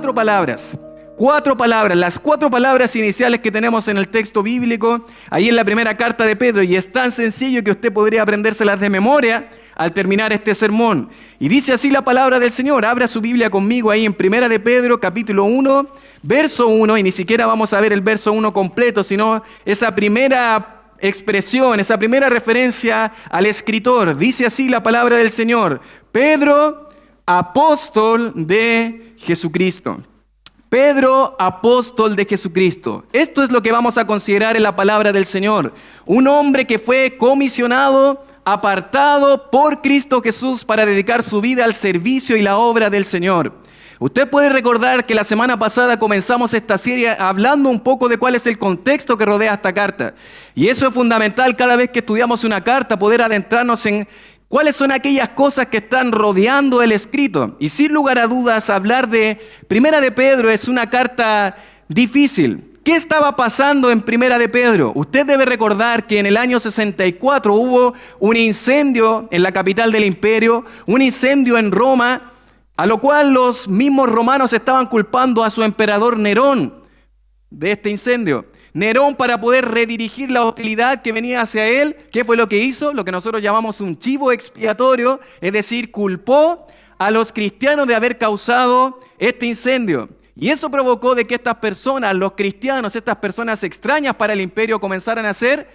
cuatro palabras. Las cuatro palabras iniciales que tenemos en el texto bíblico, ahí en la primera carta de Pedro, y es tan sencillo que usted podría aprendérselas de memoria al terminar este sermón. Y dice así la palabra del Señor. Abra su Biblia conmigo ahí en primera de Pedro, capítulo 1, verso 1, y ni siquiera vamos a ver el verso 1 completo, sino esa primera expresión, esa primera referencia al escritor. Dice así la palabra del Señor: Pedro, apóstol de Jesucristo. Pedro, apóstol de Jesucristo. Esto es lo que vamos a considerar en la palabra del Señor. Un hombre que fue comisionado, apartado por Cristo Jesús para dedicar su vida al servicio y la obra del Señor. Usted puede recordar que la semana pasada comenzamos esta serie hablando un poco de cuál es el contexto que rodea esta carta. Y eso es fundamental cada vez que estudiamos una carta, poder adentrarnos en ¿cuáles son aquellas cosas que están rodeando el escrito? Y sin lugar a dudas, hablar de Primera de Pedro es una carta difícil. ¿Qué estaba pasando en Primera de Pedro? Usted debe recordar que en el año 64 hubo un incendio en la capital del imperio, un incendio en Roma, a lo cual los mismos romanos estaban culpando a su emperador Nerón de este incendio. Nerón, para poder redirigir la hostilidad que venía hacia él, ¿qué fue lo que hizo? Lo que nosotros llamamos un chivo expiatorio, es decir, culpó a los cristianos de haber causado este incendio. Y eso provocó de que estas personas, los cristianos, estas personas extrañas para el imperio, comenzaran a ser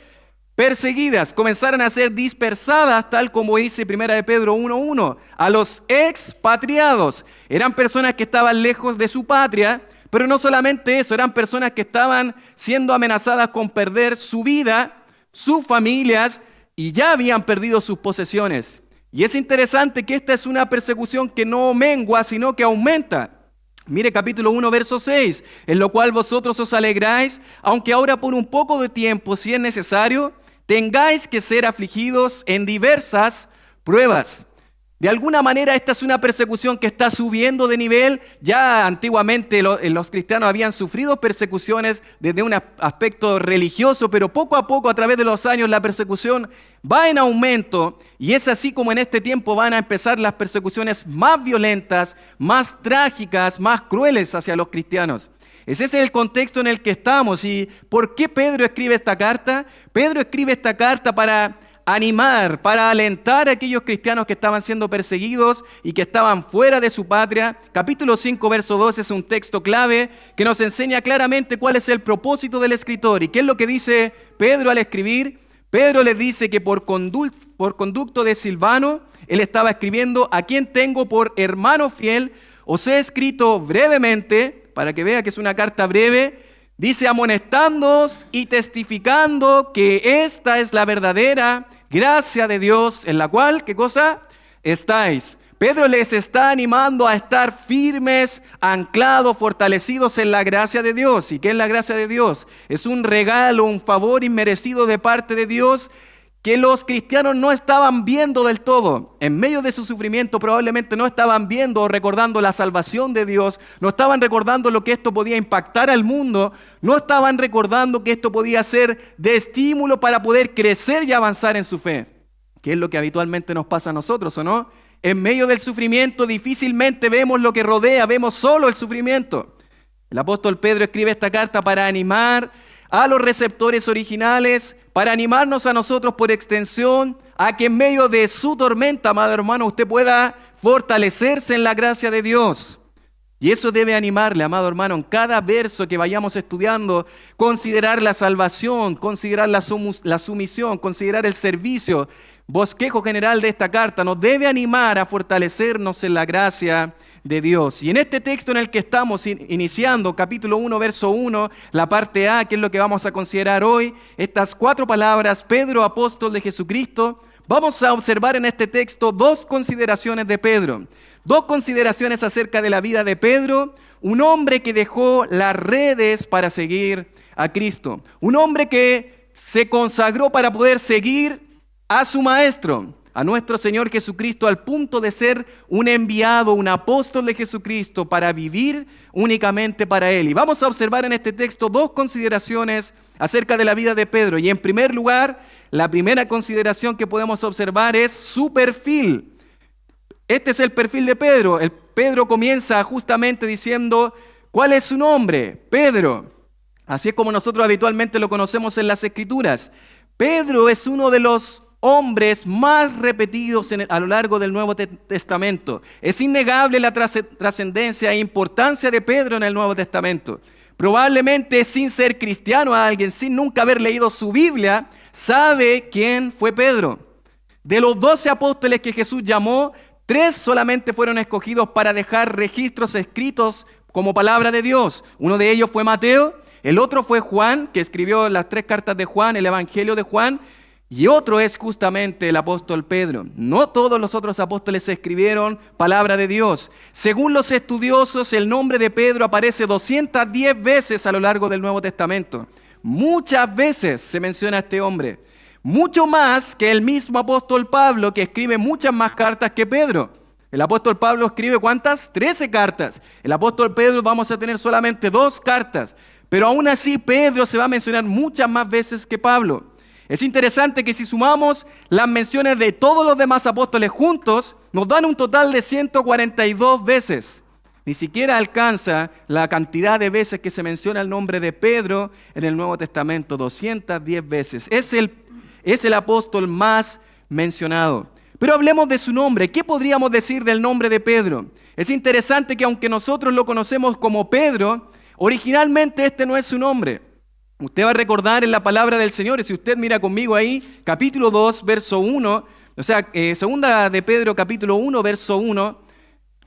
perseguidas, comenzaran a ser dispersadas, tal como dice 1 de Pedro 1:1, a los expatriados. Eran personas que estaban lejos de su patria. Pero no solamente eso, eran personas que estaban siendo amenazadas con perder su vida, sus familias, y ya habían perdido sus posesiones. Y es interesante que esta es una persecución que no mengua, sino que aumenta. Mire capítulo 1, verso 6, en lo cual vosotros os alegráis, aunque ahora por un poco de tiempo, si es necesario, tengáis que ser afligidos en diversas pruebas. De alguna manera esta es una persecución que está subiendo de nivel. Ya antiguamente los cristianos habían sufrido persecuciones desde un aspecto religioso, pero poco a poco a través de los años la persecución va en aumento, y es así como en este tiempo van a empezar las persecuciones más violentas, más trágicas, más crueles hacia los cristianos. Ese es el contexto en el que estamos. ¿Y por qué Pedro escribe esta carta? Pedro escribe esta carta para animar, para alentar a aquellos cristianos que estaban siendo perseguidos y que estaban fuera de su patria. Capítulo 5, verso 2 es un texto clave que nos enseña claramente cuál es el propósito del escritor. ¿Y qué es lo que dice Pedro al escribir? Pedro les dice que por conducto de Silvano, él estaba escribiendo: a quien tengo por hermano fiel, os he escrito brevemente, para que vea que es una carta breve. Dice: amonestándoos y testificando que esta es la verdadera gracia de Dios, en la cual, ¿qué cosa? Estáis. Pedro les está animando a estar firmes, anclados, fortalecidos en la gracia de Dios. ¿Y qué es la gracia de Dios? Es un regalo, un favor inmerecido de parte de Dios que los cristianos no estaban viendo del todo. En medio de su sufrimiento probablemente no estaban viendo o recordando la salvación de Dios, no estaban recordando lo que esto podía impactar al mundo, no estaban recordando que esto podía ser de estímulo para poder crecer y avanzar en su fe. ¿Qué es lo que habitualmente nos pasa a nosotros, o no? En medio del sufrimiento difícilmente vemos lo que rodea, vemos solo el sufrimiento. El apóstol Pedro escribe esta carta para animar a los receptores originales, para animarnos a nosotros por extensión, a que en medio de su tormenta, amado hermano, usted pueda fortalecerse en la gracia de Dios. Y eso debe animarle, amado hermano, en cada verso que vayamos estudiando, considerar la salvación, considerar la sumisión, considerar el servicio. Bosquejo general de esta carta nos debe animar a fortalecernos en la gracia de Dios. Y en este texto en el que estamos iniciando, capítulo 1, verso 1, la parte A, que es lo que vamos a considerar hoy, estas cuatro palabras: Pedro, apóstol de Jesucristo, vamos a observar en este texto dos consideraciones de Pedro, dos consideraciones acerca de la vida de Pedro, un hombre que dejó las redes para seguir a Cristo, un hombre que se consagró para poder seguir a su maestro, a nuestro Señor Jesucristo, al punto de ser un enviado, un apóstol de Jesucristo para vivir únicamente para Él. Y vamos a observar en este texto dos consideraciones acerca de la vida de Pedro. Y en primer lugar, la primera consideración que podemos observar es su perfil. Este es el perfil de Pedro. Pedro comienza justamente diciendo, ¿cuál es su nombre? Pedro. Así es como nosotros habitualmente lo conocemos en las Escrituras. Pedro es uno de los hombres más repetidos a lo largo del Nuevo Testamento. Es innegable la trascendencia e importancia de Pedro en el Nuevo Testamento. Probablemente sin ser cristiano a alguien, sin nunca haber leído su Biblia, sabe quién fue Pedro. De los 12 apóstoles que Jesús llamó, 3 solamente fueron escogidos para dejar registros escritos como palabra de Dios. Uno de ellos fue Mateo, el otro fue Juan, que escribió las 3 cartas de Juan, el Evangelio de Juan, y otro es justamente el apóstol Pedro. No todos los otros apóstoles escribieron palabra de Dios. Según los estudiosos, el nombre de Pedro aparece 210 veces a lo largo del Nuevo Testamento. Muchas veces se menciona a este hombre. Mucho más que el mismo apóstol Pablo, que escribe muchas más cartas que Pedro. El apóstol Pablo escribe ¿cuántas? 13 cartas. El apóstol Pedro vamos a tener solamente 2 cartas. Pero aún así Pedro se va a mencionar muchas más veces que Pablo. Es interesante que si sumamos las menciones de todos los demás apóstoles juntos, nos dan un total de 142 veces. Ni siquiera alcanza la cantidad de veces que se menciona el nombre de Pedro en el Nuevo Testamento, 210 veces. Es el apóstol más mencionado. Pero hablemos de su nombre. ¿Qué podríamos decir del nombre de Pedro? Es interesante que aunque nosotros lo conocemos como Pedro, originalmente este no es su nombre. Usted va a recordar en la palabra del Señor, y si usted mira conmigo ahí, capítulo 2, verso 1, o sea, segunda de Pedro, capítulo 1, verso 1,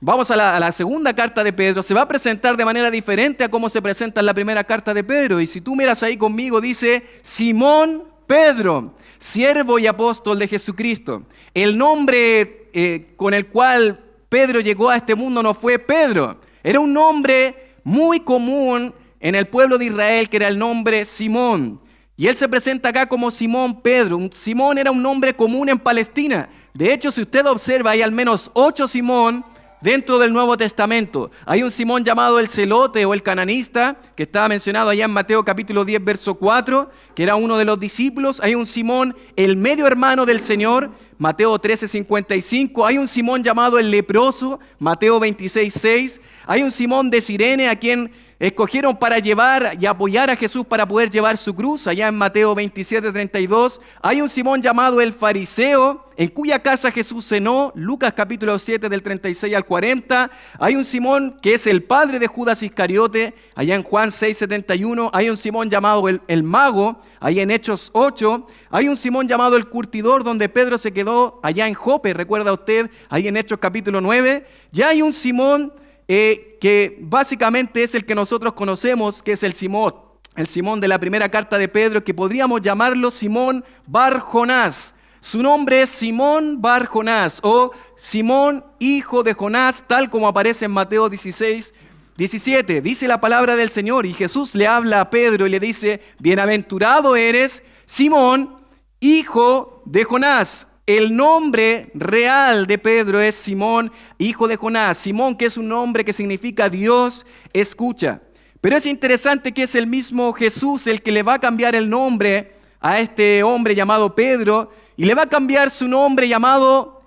vamos a la segunda carta de Pedro, se va a presentar de manera diferente a cómo se presenta en la primera carta de Pedro, y si tú miras ahí conmigo, dice, Simón Pedro, siervo y apóstol de Jesucristo. El nombre con el cual Pedro llegó a este mundo no fue Pedro, era un nombre muy común en el pueblo de Israel, que era el nombre Simón. Y él se presenta acá como Simón Pedro. Simón era un nombre común en Palestina. De hecho, si usted observa, hay al menos 8 Simón dentro del Nuevo Testamento. Hay un Simón llamado el celote o el cananista, que estaba mencionado allá en Mateo capítulo 10, verso 4, que era uno de los discípulos. Hay un Simón, el medio hermano del Señor, Mateo 13, 55. Hay un Simón llamado el leproso, Mateo 26, 6. Hay un Simón de Cirene, a quien escogieron para llevar y apoyar a Jesús para poder llevar su cruz, allá en Mateo 27, 32. Hay un Simón llamado el fariseo, en cuya casa Jesús cenó, Lucas capítulo 7 del 36 al 40. Hay un Simón que es el padre de Judas Iscariote, allá en Juan 6, 71. Hay un Simón llamado el mago, ahí en Hechos 8. Hay un Simón llamado el curtidor, donde Pedro se quedó allá en Jope, recuerda usted, ahí en Hechos capítulo 9. Ya hay un Simón que básicamente es el que nosotros conocemos, que es el Simón de la primera carta de Pedro, que podríamos llamarlo Simón Bar Jonás. Su nombre es Simón Bar Jonás o Simón hijo de Jonás, tal como aparece en Mateo 16, 17. Dice la palabra del Señor y Jesús le habla a Pedro y le dice, bienaventurado eres Simón, hijo de Jonás. El nombre real de Pedro es Simón, hijo de Jonás. Simón, que es un nombre que significa Dios escucha. Pero es interesante que es el mismo Jesús el que le va a cambiar el nombre a este hombre llamado Pedro y le va a cambiar su nombre llamado,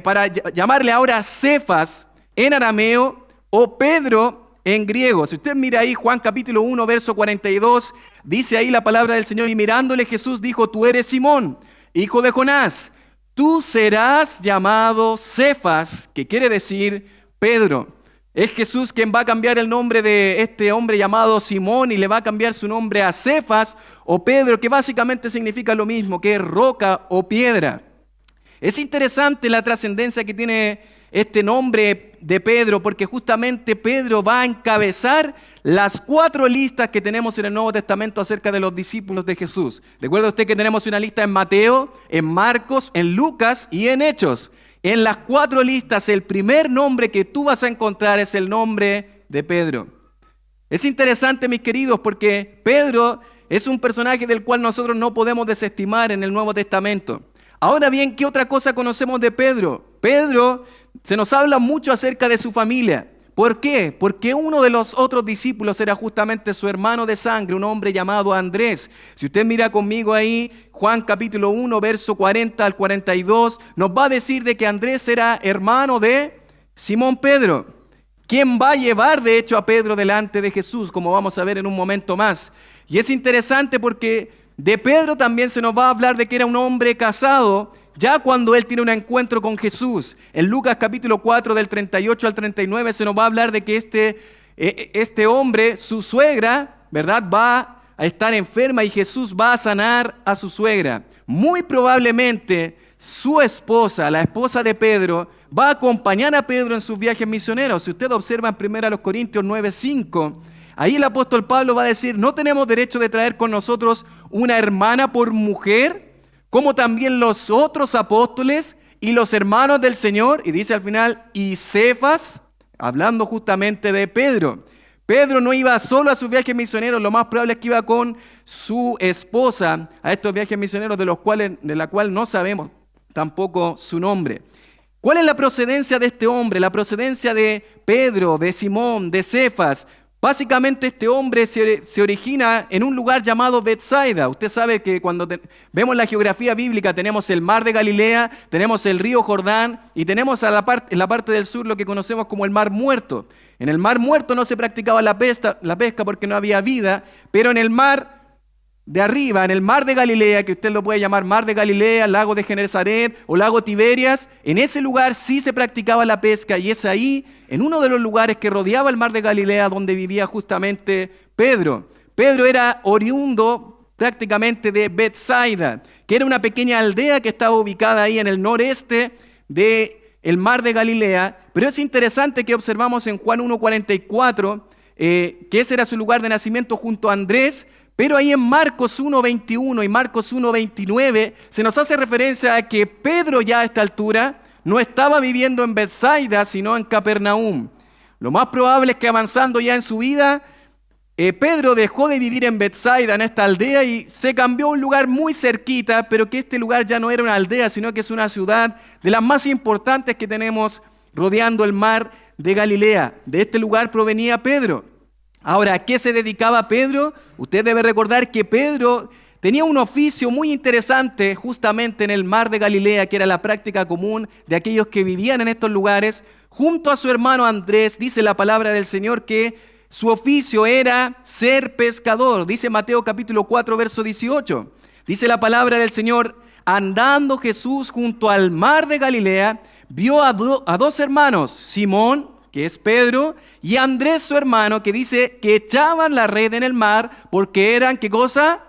para llamarle ahora Cefas en arameo o Pedro en griego. Si usted mira ahí Juan capítulo 1, verso 42, dice ahí la palabra del Señor y mirándole Jesús dijo, tú eres Simón, hijo de Jonás. Tú serás llamado Cefas, que quiere decir Pedro. Es Jesús quien va a cambiar el nombre de este hombre llamado Simón y le va a cambiar su nombre a Cefas o Pedro, que básicamente significa lo mismo, que es roca o piedra. Es interesante la trascendencia que tiene este nombre de Pedro, porque justamente Pedro va a encabezar las 4 listas que tenemos en el Nuevo Testamento acerca de los discípulos de Jesús. Recuerda usted que tenemos una lista en Mateo, en Marcos, en Lucas y en Hechos. En las 4 listas, el primer nombre que tú vas a encontrar es el nombre de Pedro. Es interesante, mis queridos, porque Pedro es un personaje del cual nosotros no podemos desestimar en el Nuevo Testamento. Ahora bien, ¿qué otra cosa conocemos de Pedro? Pedro, se nos habla mucho acerca de su familia. ¿Por qué? Porque uno de los otros discípulos era justamente su hermano de sangre, un hombre llamado Andrés. Si usted mira conmigo ahí, Juan capítulo 1, verso 40 al 42, nos va a decir de que Andrés era hermano de Simón Pedro. ¿Quién va a llevar de hecho a Pedro delante de Jesús? Como vamos a ver en un momento más. Y es interesante porque de Pedro también se nos va a hablar de que era un hombre casado, ya cuando él tiene un encuentro con Jesús. En Lucas capítulo 4 del 38 al 39 se nos va a hablar de que este hombre, su suegra, ¿verdad?, va a estar enferma y Jesús va a sanar a su suegra. Muy probablemente su esposa, la esposa de Pedro, va a acompañar a Pedro en sus viajes misioneros. Si usted observa en 1 Corintios 9:5, ahí el apóstol Pablo va a decir, no tenemos derecho de traer con nosotros una hermana por mujer, como también los otros apóstoles y los hermanos del Señor, y dice al final, y Cefas, hablando justamente de Pedro. Pedro no iba solo a sus viajes misioneros, lo más probable es que iba con su esposa a estos viajes misioneros de la cual no sabemos tampoco su nombre. ¿Cuál es la procedencia de este hombre? La procedencia de Pedro, de Simón, de Cefas. Básicamente este hombre se origina en un lugar llamado Betsaida. Usted sabe que cuando vemos la geografía bíblica tenemos el mar de Galilea, tenemos el río Jordán y tenemos en la parte del sur lo que conocemos como el mar muerto. En el mar muerto no se practicaba la pesca porque no había vida, pero en el mar de arriba, en el mar de Galilea, que usted lo puede llamar mar de Galilea, lago de Genesaret o lago Tiberias, en ese lugar sí se practicaba la pesca y es ahí, en uno de los lugares que rodeaba el mar de Galilea, donde vivía justamente Pedro. Pedro era oriundo prácticamente de Betsaida, que era una pequeña aldea que estaba ubicada ahí en el noreste del mar de Galilea, pero es interesante que observamos en Juan 1:44 que ese era su lugar de nacimiento junto a Andrés. Pero ahí en Marcos 1:21 y Marcos 1:29 se nos hace referencia a que Pedro ya a esta altura no estaba viviendo en Betsaida, sino en Capernaum. Lo más probable es que avanzando ya en su vida, Pedro dejó de vivir en Betsaida, en esta aldea, y se cambió a un lugar muy cerquita, pero que este lugar ya no era una aldea, sino que es una ciudad de las más importantes que tenemos rodeando el mar de Galilea. De este lugar provenía Pedro. Ahora, ¿a qué se dedicaba Pedro? Usted debe recordar que Pedro tenía un oficio muy interesante justamente en el mar de Galilea, que era la práctica común de aquellos que vivían en estos lugares. Junto a su hermano Andrés, dice la palabra del Señor que su oficio era ser pescador. Dice Mateo capítulo 4, verso 18. Dice la palabra del Señor, andando Jesús junto al mar de Galilea, vio a dos hermanos, Simón, que es Pedro, y Andrés su hermano, que dice que echaban la red en el mar porque eran, ¿qué cosa?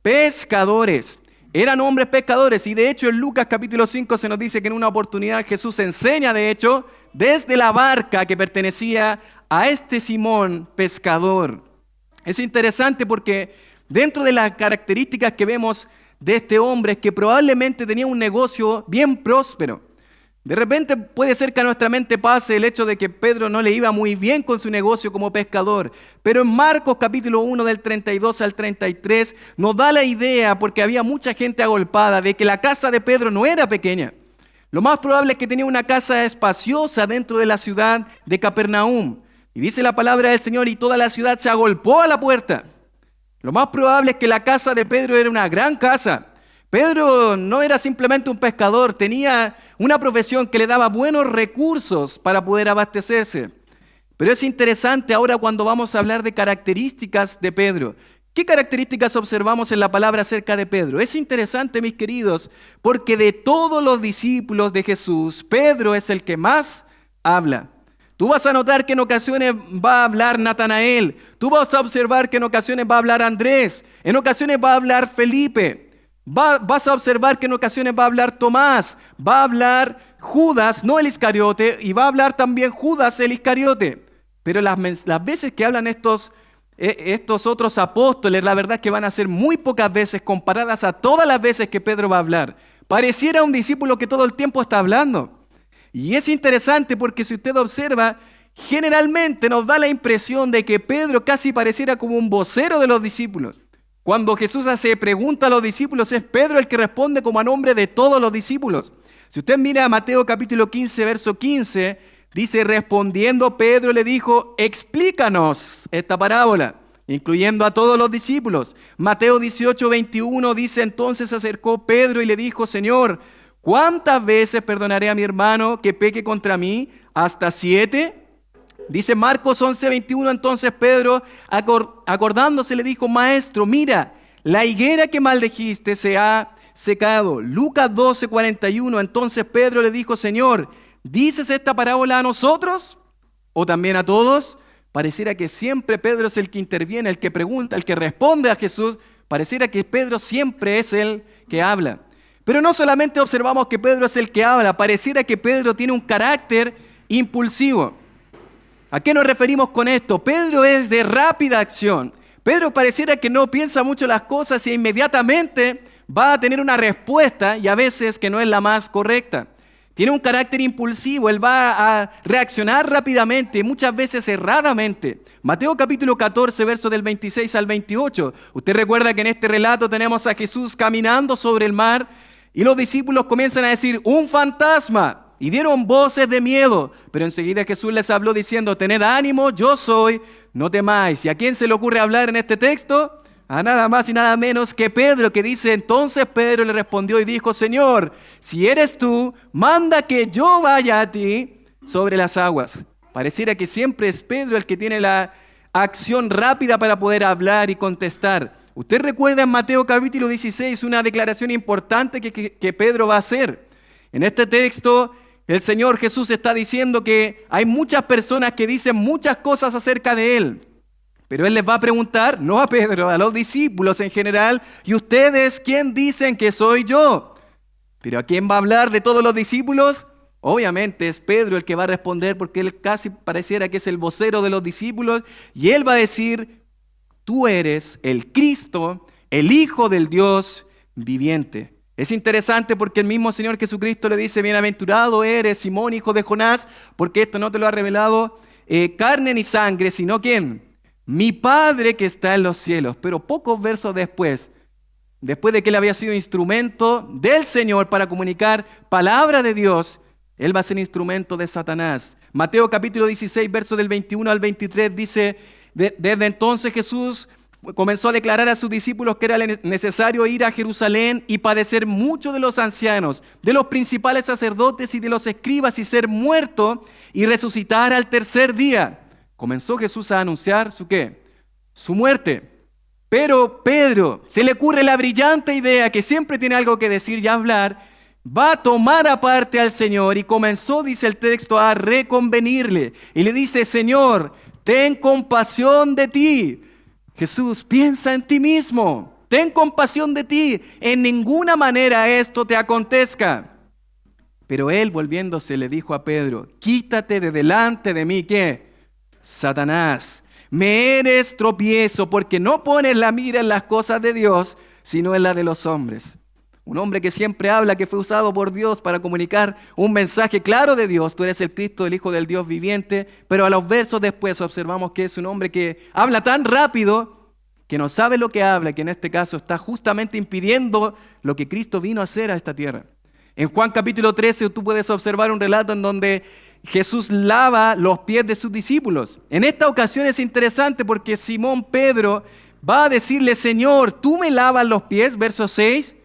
Pescadores. Eran hombres pescadores, y de hecho en Lucas capítulo 5 se nos dice que en una oportunidad Jesús enseña, de hecho, desde la barca que pertenecía a este Simón pescador. Es interesante porque dentro de las características que vemos de este hombre es que probablemente tenía un negocio bien próspero. De repente puede ser que a nuestra mente pase el hecho de que Pedro no le iba muy bien con su negocio como pescador, pero en Marcos capítulo 1 del 32 al 33 nos da la idea, porque había mucha gente agolpada, de que la casa de Pedro no era pequeña. Lo más probable es que tenía una casa espaciosa dentro de la ciudad de Capernaum. Y dice la palabra del Señor, y toda la ciudad se agolpó a la puerta. Lo más probable es que la casa de Pedro era una gran casa. Pedro no era simplemente un pescador, tenía una profesión que le daba buenos recursos para poder abastecerse. Pero es interesante ahora cuando vamos a hablar de características de Pedro. ¿Qué características observamos en la palabra acerca de Pedro? Es interesante, mis queridos, porque de todos los discípulos de Jesús, Pedro es el que más habla. Tú vas a notar que en ocasiones va a hablar Natanael, tú vas a observar que en ocasiones va a hablar Andrés, en ocasiones va a hablar Felipe. Vas a observar que en ocasiones va a hablar Tomás, va a hablar Judas, no el Iscariote, y va a hablar también Judas el Iscariote. Pero las veces que hablan estos otros apóstoles, la verdad es que van a ser muy pocas veces comparadas a todas las veces que Pedro va a hablar. Pareciera un discípulo que todo el tiempo está hablando. Y es interesante porque si usted observa, generalmente nos da la impresión de que Pedro casi pareciera como un vocero de los discípulos. Cuando Jesús hace pregunta a los discípulos, es Pedro el que responde como a nombre de todos los discípulos. Si usted mira a Mateo capítulo 15, verso 15, dice, respondiendo Pedro le dijo, explícanos esta parábola, incluyendo a todos los discípulos. Mateo 18, 21 dice, entonces se acercó Pedro y le dijo, Señor, ¿cuántas veces perdonaré a mi hermano que peque contra mí? ¿Hasta 7? Dice Marcos 11:21, entonces Pedro, acordándose, le dijo, Maestro, mira, la higuera que maldijiste se ha secado. Lucas 12:41, entonces Pedro le dijo, Señor, ¿dices esta parábola a nosotros o también a todos? Pareciera que siempre Pedro es el que interviene, el que pregunta, el que responde a Jesús. Pareciera que Pedro siempre es el que habla. Pero no solamente observamos que Pedro es el que habla, pareciera que Pedro tiene un carácter impulsivo. ¿A qué nos referimos con esto? Pedro es de rápida acción. Pedro pareciera que no piensa mucho las cosas y inmediatamente va a tener una respuesta y a veces que no es la más correcta. Tiene un carácter impulsivo, él va a reaccionar rápidamente, muchas veces erradamente. Mateo capítulo 14, versos del 26 al 28. Usted recuerda que en este relato tenemos a Jesús caminando sobre el mar y los discípulos comienzan a decir, ¡un fantasma! Y dieron voces de miedo, pero enseguida Jesús les habló diciendo, tened ánimo, yo soy, no temáis. ¿Y a quién se le ocurre hablar en este texto? A nada más y nada menos que Pedro, que dice, entonces Pedro le respondió y dijo, Señor, si eres tú, manda que yo vaya a ti sobre las aguas. Pareciera que siempre es Pedro el que tiene la acción rápida para poder hablar y contestar. Usted recuerda en Mateo capítulo 16 una declaración importante que Pedro va a hacer. En este texto, el Señor Jesús está diciendo que hay muchas personas que dicen muchas cosas acerca de Él. Pero Él les va a preguntar, no a Pedro, a los discípulos en general, ¿y ustedes quién dicen que soy yo? ¿Pero a quién va a hablar de todos los discípulos? Obviamente es Pedro el que va a responder porque él casi pareciera que es el vocero de los discípulos y él va a decir, tú eres el Cristo, el Hijo del Dios viviente. Es interesante porque el mismo Señor Jesucristo le dice, bienaventurado eres Simón, hijo de Jonás, porque esto no te lo ha revelado carne ni sangre, sino ¿quién? Mi Padre que está en los cielos. Pero pocos versos después de que él había sido instrumento del Señor para comunicar palabra de Dios, él va a ser instrumento de Satanás. Mateo capítulo 16, versos del 21 al 23 dice, desde entonces Jesús comenzó a declarar a sus discípulos que era necesario ir a Jerusalén y padecer mucho de los ancianos, de los principales sacerdotes y de los escribas y ser muerto y resucitar al tercer día. Comenzó Jesús a anunciar ¿su qué? Su muerte. Pero Pedro se le ocurre la brillante idea que siempre tiene algo que decir y hablar, va a tomar aparte al Señor y comenzó, dice el texto, a reconvenirle. Y le dice, Señor, ten compasión de ti. Jesús, piensa en ti mismo, ten compasión de ti, en ninguna manera esto te acontezca. Pero él volviéndose le dijo a Pedro, quítate de delante de mí, ¿qué? Satanás, me eres tropiezo porque no pones la mira en las cosas de Dios, sino en las de los hombres. Un hombre que siempre habla, que fue usado por Dios para comunicar un mensaje claro de Dios. Tú eres el Cristo, el Hijo del Dios viviente. Pero a los versos después observamos que es un hombre que habla tan rápido que no sabe lo que habla, que en este caso está justamente impidiendo lo que Cristo vino a hacer a esta tierra. En Juan capítulo 13 tú puedes observar un relato en donde Jesús lava los pies de sus discípulos. En esta ocasión es interesante porque Simón Pedro va a decirle, Señor, ¿tú me lavas los pies? Verso 6.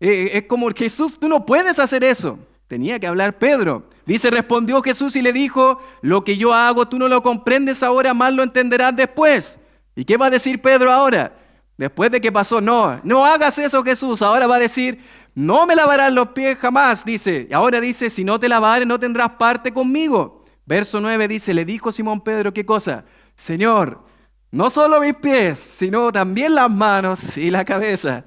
Es como Jesús, tú no puedes hacer eso. Tenía que hablar Pedro. Dice, respondió Jesús y le dijo, lo que yo hago tú no lo comprendes ahora, más lo entenderás después. ¿Y qué va a decir Pedro ahora? Después de que pasó, no hagas eso Jesús. Ahora va a decir, no me lavarás los pies jamás, dice. Ahora dice, si no te lavares no tendrás parte conmigo. Verso 9 dice, le dijo Simón Pedro, ¿qué cosa? Señor, no solo mis pies, sino también las manos y la cabeza.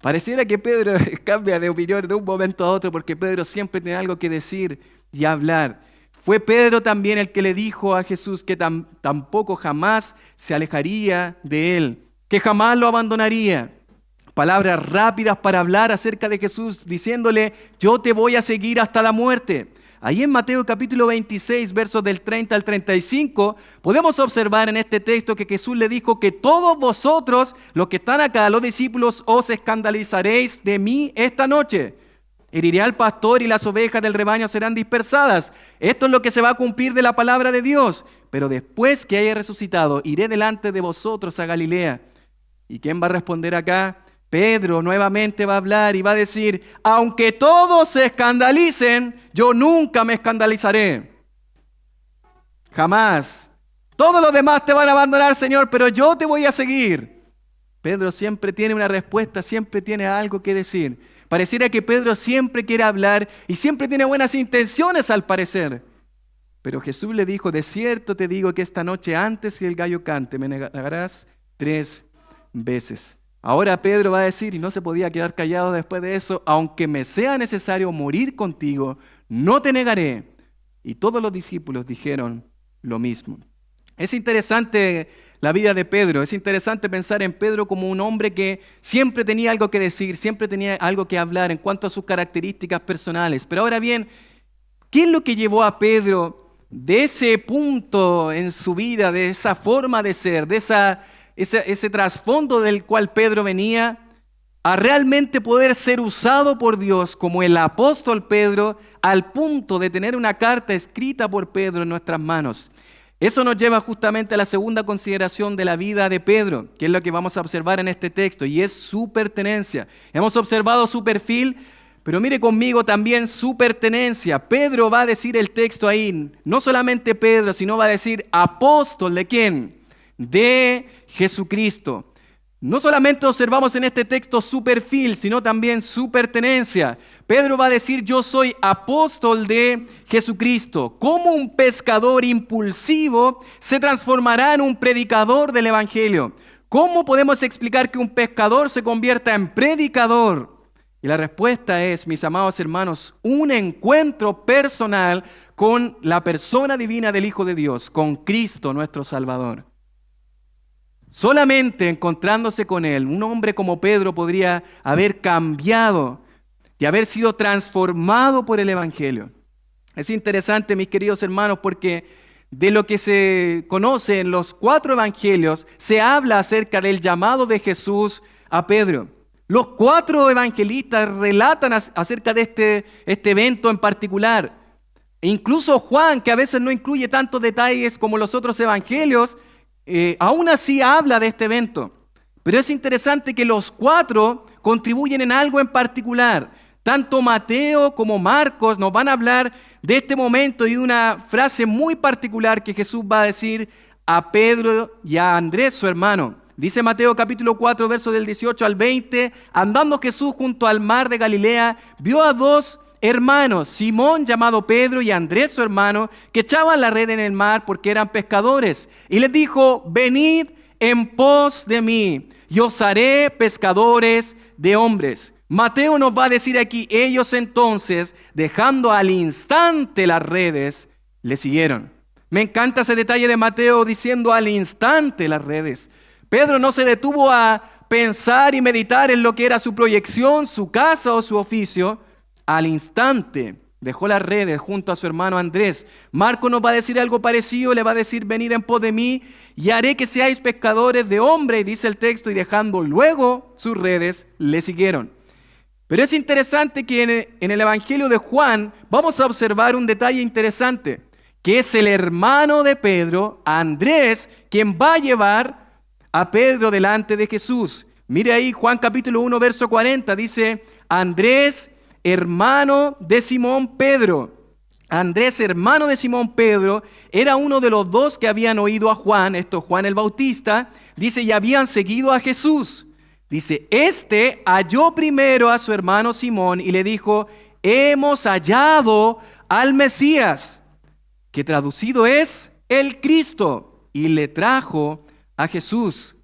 Pareciera que Pedro cambia de opinión de un momento a otro porque Pedro siempre tiene algo que decir y hablar. Fue Pedro también el que le dijo a Jesús que tampoco jamás se alejaría de él, que jamás lo abandonaría. Palabras rápidas para hablar acerca de Jesús, diciéndole, yo te voy a seguir hasta la muerte. Ahí en Mateo capítulo 26, versos del 30 al 35, podemos observar en este texto que Jesús le dijo que todos vosotros, los que están acá, los discípulos, os escandalizaréis de mí esta noche. Heriré al pastor y las ovejas del rebaño serán dispersadas. Esto es lo que se va a cumplir de la palabra de Dios. Pero después que haya resucitado, iré delante de vosotros a Galilea. ¿Y quién va a responder acá? Pedro nuevamente va a hablar y va a decir, aunque todos se escandalicen, yo nunca me escandalizaré. Jamás. Todos los demás te van a abandonar, Señor, pero yo te voy a seguir. Pedro siempre tiene una respuesta, siempre tiene algo que decir. Pareciera que Pedro siempre quiere hablar y siempre tiene buenas intenciones al parecer. Pero Jesús le dijo, de cierto te digo que esta noche antes que el gallo cante me negarás 3 veces. Ahora Pedro va a decir, y no se podía quedar callado después de eso, aunque me sea necesario morir contigo, no te negaré. Y todos los discípulos dijeron lo mismo. Es interesante la vida de Pedro, es interesante pensar en Pedro como un hombre que siempre tenía algo que decir, siempre tenía algo que hablar en cuanto a sus características personales. Pero ahora bien, ¿qué es lo que llevó a Pedro de ese punto en su vida, de esa forma de ser, de ese trasfondo del cual Pedro venía, a realmente poder ser usado por Dios como el apóstol Pedro, al punto de tener una carta escrita por Pedro en nuestras manos? Eso nos lleva justamente a la segunda consideración de la vida de Pedro, que es lo que vamos a observar en este texto, y es su pertenencia. Hemos observado su perfil, pero mire conmigo también su pertenencia. Pedro va a decir el texto ahí, no solamente Pedro, sino va a decir apóstol, ¿de quién? De Jesucristo. No solamente observamos en este texto su perfil, sino también su pertenencia. Pedro va a decir, yo soy apóstol de Jesucristo. ¿Cómo un pescador impulsivo se transformará en un predicador del Evangelio? ¿Cómo podemos explicar que un pescador se convierta en predicador? Y la respuesta es, mis amados hermanos, un encuentro personal con la persona divina del Hijo de Dios, con Cristo nuestro Salvador. Solamente encontrándose con Él, un hombre como Pedro podría haber cambiado y haber sido transformado por el Evangelio. Es interesante, mis queridos hermanos, porque de lo que se conoce en los 4 evangelios, se habla acerca del llamado de Jesús a Pedro. Los 4 evangelistas relatan acerca de este evento en particular. E incluso Juan, que a veces no incluye tantos detalles como los otros evangelios, aún así habla de este evento. Pero es interesante que los 4 contribuyen en algo en particular. Tanto Mateo como Marcos nos van a hablar de este momento y de una frase muy particular que Jesús va a decir a Pedro y a Andrés, su hermano. Dice Mateo capítulo 4, versos del 18 al 20, andando Jesús junto al mar de Galilea, vio a 2 hermanos, Simón llamado Pedro y Andrés su hermano, que echaban la red en el mar porque eran pescadores. Y les dijo, venid en pos de mí, y os haré pescadores de hombres. Mateo nos va a decir aquí, ellos entonces, dejando al instante las redes, le siguieron. Me encanta ese detalle de Mateo diciendo al instante las redes. Pedro no se detuvo a pensar y meditar en lo que era su proyección, su casa o su oficio. Al instante dejó las redes junto a su hermano Andrés. Marco nos va a decir algo parecido, le va a decir, venid en pos de mí y haré que seáis pescadores de hombres, dice el texto, y dejando luego sus redes, le siguieron. Pero es interesante que en el Evangelio de Juan vamos a observar un detalle interesante, que es el hermano de Pedro, Andrés, quien va a llevar a Pedro delante de Jesús. Mire ahí Juan capítulo 1, verso 40, dice, Andrés, hermano de Simón Pedro. Andrés, hermano de Simón Pedro, era uno de los 2 que habían oído a Juan, esto es Juan el Bautista, dice, y habían seguido a Jesús. Dice, este halló primero a su hermano Simón y le dijo, hemos hallado al Mesías, que traducido es el Cristo, y le trajo a Jesús.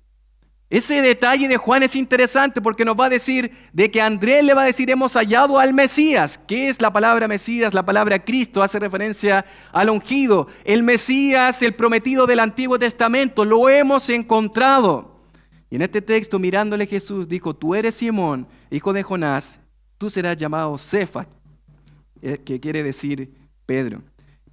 Ese detalle de Juan es interesante porque nos va a decir de que Andrés le va a decir hemos hallado al Mesías. ¿Qué es la palabra Mesías? La palabra Cristo hace referencia al ungido. El Mesías, el prometido del Antiguo Testamento, lo hemos encontrado. Y en este texto, mirándole Jesús, dijo, tú eres Simón, hijo de Jonás, tú serás llamado Cefas, que quiere decir Pedro.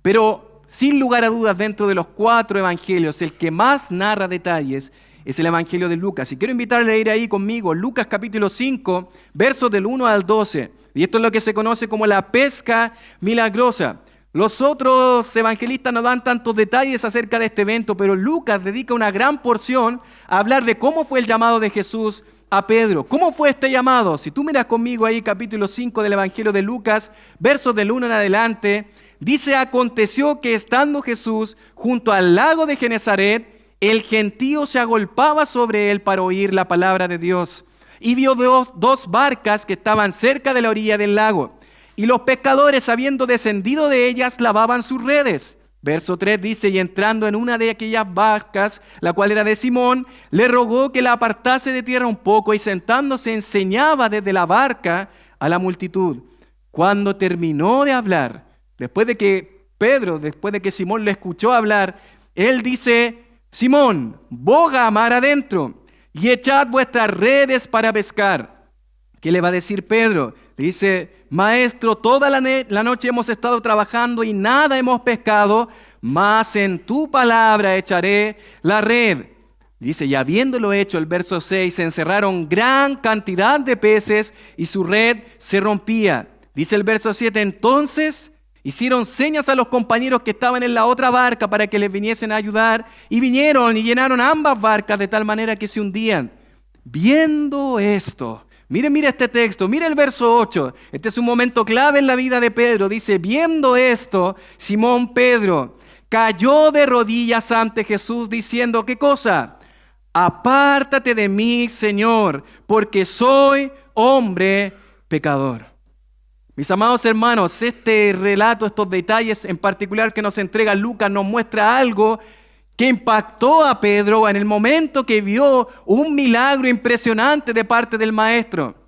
Pero sin lugar a dudas, dentro de los 4 evangelios, el que más narra detalles es el Evangelio de Lucas. Y quiero invitarle a ir ahí conmigo, Lucas capítulo 5, versos del 1 al 12. Y esto es lo que se conoce como la pesca milagrosa. Los otros evangelistas no dan tantos detalles acerca de este evento, pero Lucas dedica una gran porción a hablar de cómo fue el llamado de Jesús a Pedro. ¿Cómo fue este llamado? Si tú miras conmigo ahí capítulo 5 del Evangelio de Lucas, versos del 1 en adelante, dice, aconteció que estando Jesús junto al lago de Genezaret, el gentío se agolpaba sobre él para oír la palabra de Dios. Y vio dos barcas que estaban cerca de la orilla del lago. Y los pescadores, habiendo descendido de ellas, lavaban sus redes. Verso 3 dice, y entrando en una de aquellas barcas, la cual era de Simón, le rogó que la apartase de tierra un poco, y sentándose enseñaba desde la barca a la multitud. Cuando terminó de hablar, después de que Simón le escuchó hablar, él dice, Simón, boga a mar adentro y echad vuestras redes para pescar. ¿Qué le va a decir Pedro? Dice, Maestro, toda la noche hemos estado trabajando y nada hemos pescado, mas en tu palabra echaré la red. Dice, y habiéndolo hecho, el verso 6, se encerraron gran cantidad de peces y su red se rompía. Dice el verso 7, entonces hicieron señas a los compañeros que estaban en la otra barca para que les viniesen a ayudar, y vinieron y llenaron ambas barcas de tal manera que se hundían. Viendo esto, mire este texto, mire el verso 8, este es un momento clave en la vida de Pedro. Dice, viendo esto, Simón Pedro cayó de rodillas ante Jesús diciendo, ¿qué cosa? Apártate de mí, Señor, porque soy hombre pecador. Mis amados hermanos, este relato, estos detalles en particular que nos entrega Lucas, nos muestra algo que impactó a Pedro en el momento que vio un milagro impresionante de parte del Maestro.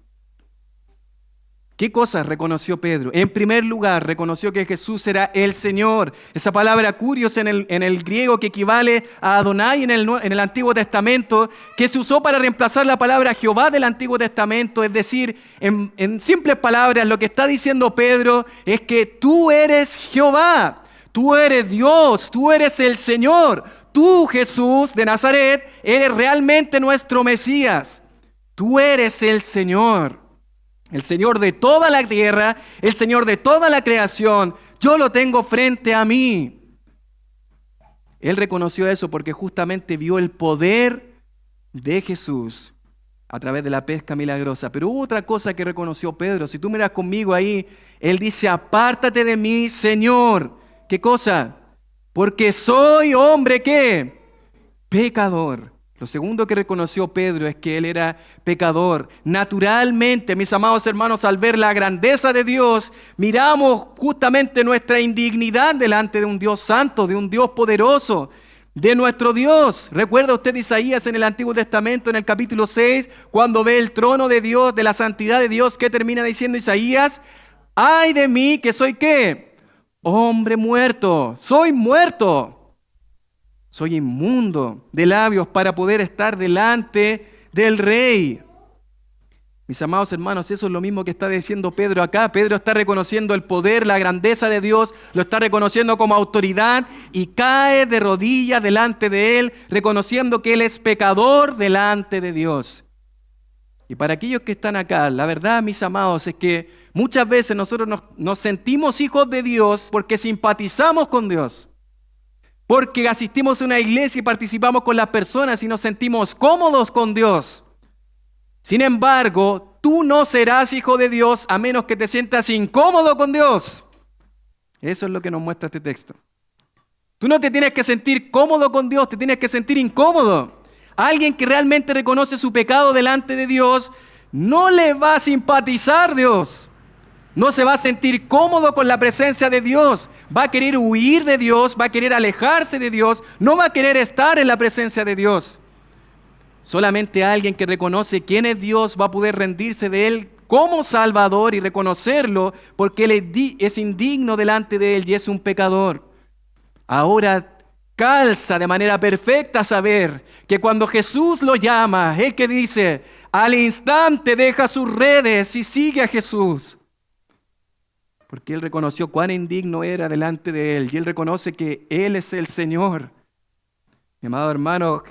¿Qué cosas reconoció Pedro? En primer lugar, reconoció que Jesús era el Señor. Esa palabra kurios en el griego, que equivale a Adonai en el Antiguo Testamento, que se usó para reemplazar la palabra Jehová del Antiguo Testamento. Es decir, en simples palabras, lo que está diciendo Pedro es que tú eres Jehová, tú eres Dios, tú eres el Señor. Tú, Jesús de Nazaret, eres realmente nuestro Mesías. Tú eres el Señor de toda la tierra, el Señor de toda la creación. Yo lo tengo frente a mí. Él reconoció eso porque justamente vio el poder de Jesús a través de la pesca milagrosa. Pero hubo otra cosa que reconoció Pedro. Si tú miras conmigo ahí, él dice, apártate de mí, Señor. ¿Qué cosa? Porque soy hombre, ¿qué? Pecador. Lo segundo que reconoció Pedro es que él era pecador. Naturalmente, mis amados hermanos, al ver la grandeza de Dios, miramos justamente nuestra indignidad delante de un Dios santo, de un Dios poderoso, de nuestro Dios. ¿Recuerda usted Isaías en el Antiguo Testamento, en el capítulo 6, cuando ve el trono de Dios, de la santidad de Dios? ¿Qué termina diciendo Isaías? ¡Ay de mí, que soy qué! Hombre muerto, soy muerto. Soy inmundo de labios para poder estar delante del Rey. Mis amados hermanos, eso es lo mismo que está diciendo Pedro acá. Pedro está reconociendo el poder, la grandeza de Dios, lo está reconociendo como autoridad y cae de rodillas delante de Él, reconociendo que Él es pecador delante de Dios. Y para aquellos que están acá, la verdad, mis amados, es que muchas veces nosotros nos sentimos hijos de Dios porque simpatizamos con Dios. Porque asistimos a una iglesia y participamos con las personas y nos sentimos cómodos con Dios. Sin embargo, tú no serás hijo de Dios a menos que te sientas incómodo con Dios. Eso es lo que nos muestra este texto. Tú no te tienes que sentir cómodo con Dios, te tienes que sentir incómodo. Alguien que realmente reconoce su pecado delante de Dios, no le va a simpatizar Dios. No se va a sentir cómodo con la presencia de Dios. Va a querer huir de Dios, va a querer alejarse de Dios, no va a querer estar en la presencia de Dios. Solamente alguien que reconoce quién es Dios va a poder rendirse de Él como Salvador y reconocerlo porque Él es indigno delante de Él y es un pecador. Ahora calza de manera perfecta saber que cuando Jesús lo llama, Él que dice, al instante deja sus redes y sigue a Jesús. Porque Él reconoció cuán indigno era delante de Él y Él reconoce que Él es el Señor. Mi amado hermano,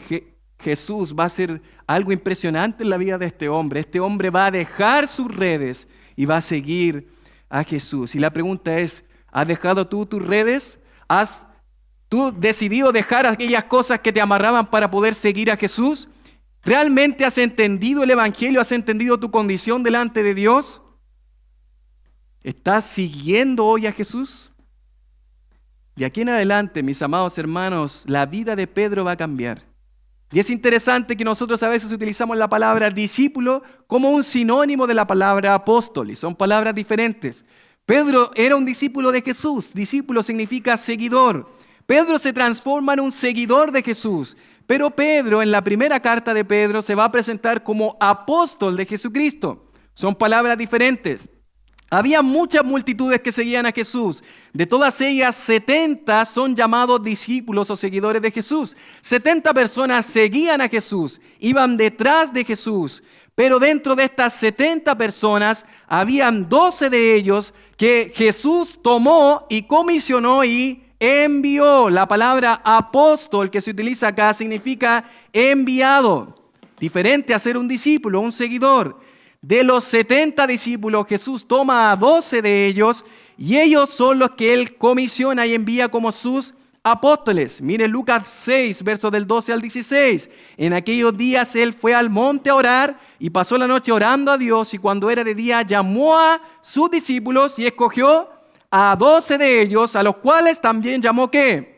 Jesús va a hacer algo impresionante en la vida de este hombre. Este hombre va a dejar sus redes y va a seguir a Jesús. Y la pregunta es, ¿has dejado tú tus redes? ¿Has tú decidido dejar aquellas cosas que te amarraban para poder seguir a Jesús? ¿Realmente has entendido el Evangelio? ¿Has entendido tu condición delante de Dios? ¿Estás siguiendo hoy a Jesús? De aquí en adelante, mis amados hermanos, la vida de Pedro va a cambiar. Y es interesante que nosotros a veces utilizamos la palabra discípulo como un sinónimo de la palabra apóstol, y son palabras diferentes. Pedro era un discípulo de Jesús. Discípulo significa seguidor. Pedro se transforma en un seguidor de Jesús. Pero Pedro, en la primera carta de Pedro, se va a presentar como apóstol de Jesucristo. Son palabras diferentes. Había muchas multitudes que seguían a Jesús. De todas ellas, 70 son llamados discípulos o seguidores de Jesús. 70 personas seguían a Jesús, iban detrás de Jesús. Pero dentro de estas 70 personas, habían 12 de ellos que Jesús tomó y comisionó y envió. La palabra apóstol que se utiliza acá significa enviado. Diferente a ser un discípulo, un seguidor. De los 70 discípulos, Jesús toma a 12 de ellos y ellos son los que Él comisiona y envía como sus apóstoles. Mire Lucas 6, versos del 12 al 16. En aquellos días Él fue al monte a orar y pasó la noche orando a Dios, y cuando era de día llamó a sus discípulos y escogió a 12 de ellos, a los cuales también llamó ¿qué?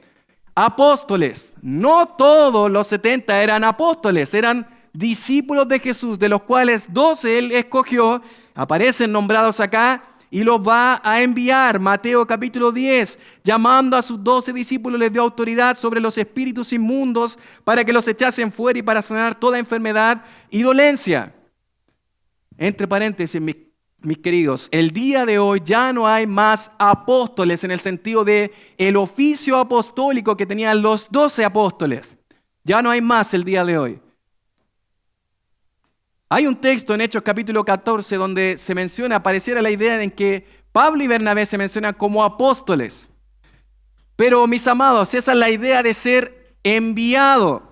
Apóstoles. No todos los 70 eran apóstoles, eran discípulos de Jesús, de los cuales 12 Él escogió, aparecen nombrados acá, y los va a enviar. Mateo capítulo 10, llamando a sus 12 discípulos, les dio autoridad sobre los espíritus inmundos para que los echasen fuera y para sanar toda enfermedad y dolencia. Entre paréntesis, mis queridos, el día de hoy ya no hay más apóstoles en el sentido de el oficio apostólico que tenían los 12 apóstoles. Ya no hay más el día de hoy. Hay un texto en Hechos capítulo 14 donde se menciona, pareciera la idea en que Pablo y Bernabé se mencionan como apóstoles. Pero mis amados, esa es la idea de ser enviado.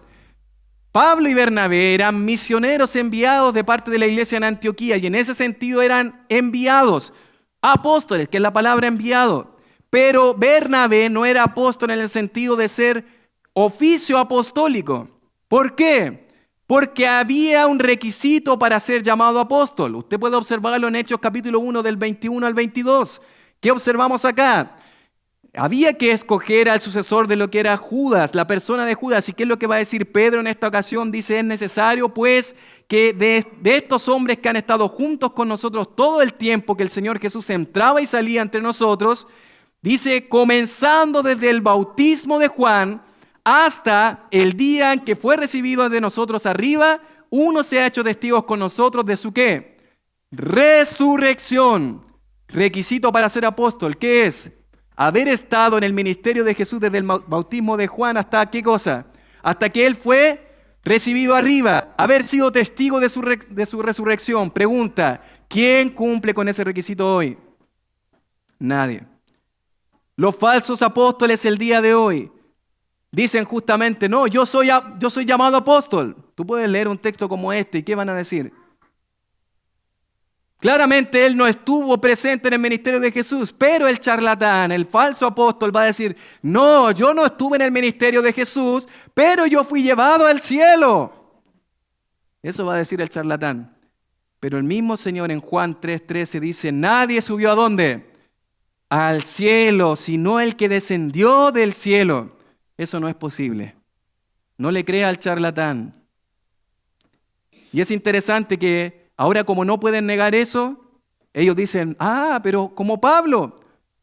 Pablo y Bernabé eran misioneros enviados de parte de la iglesia en Antioquía, y en ese sentido eran enviados, apóstoles, que es la palabra enviado. Pero Bernabé no era apóstol en el sentido de ser oficio apostólico. ¿Por qué? Porque había un requisito para ser llamado apóstol. Usted puede observarlo en Hechos capítulo 1 del 21 al 22. ¿Qué observamos acá? Había que escoger al sucesor de lo que era Judas, la persona de Judas. ¿Y qué es lo que va a decir Pedro en esta ocasión? Dice, es necesario pues que de estos hombres que han estado juntos con nosotros todo el tiempo que el Señor Jesús entraba y salía entre nosotros, dice, comenzando desde el bautismo de Juan hasta el día en que fue recibido de nosotros arriba, uno se ha hecho testigos con nosotros de su ¿qué? Resurrección. Requisito para ser apóstol, ¿qué es? Haber estado en el ministerio de Jesús desde el bautismo de Juan hasta ¿qué cosa? Hasta que Él fue recibido arriba, haber sido testigo de su resurrección. Pregunta, ¿quién cumple con ese requisito hoy? Nadie. Los falsos apóstoles el día de hoy dicen justamente, no, yo soy llamado apóstol. Tú puedes leer un texto como este, ¿y qué van a decir? Claramente él no estuvo presente en el ministerio de Jesús, pero el charlatán, el falso apóstol va a decir, no, yo no estuve en el ministerio de Jesús, pero yo fui llevado al cielo. Eso va a decir el charlatán. Pero el mismo Señor en Juan 3:13 dice, nadie subió ¿a dónde? Al cielo, sino el que descendió del cielo. Eso no es posible. No le crea al charlatán. Y es interesante que ahora, como no pueden negar eso, ellos dicen, pero como Pablo.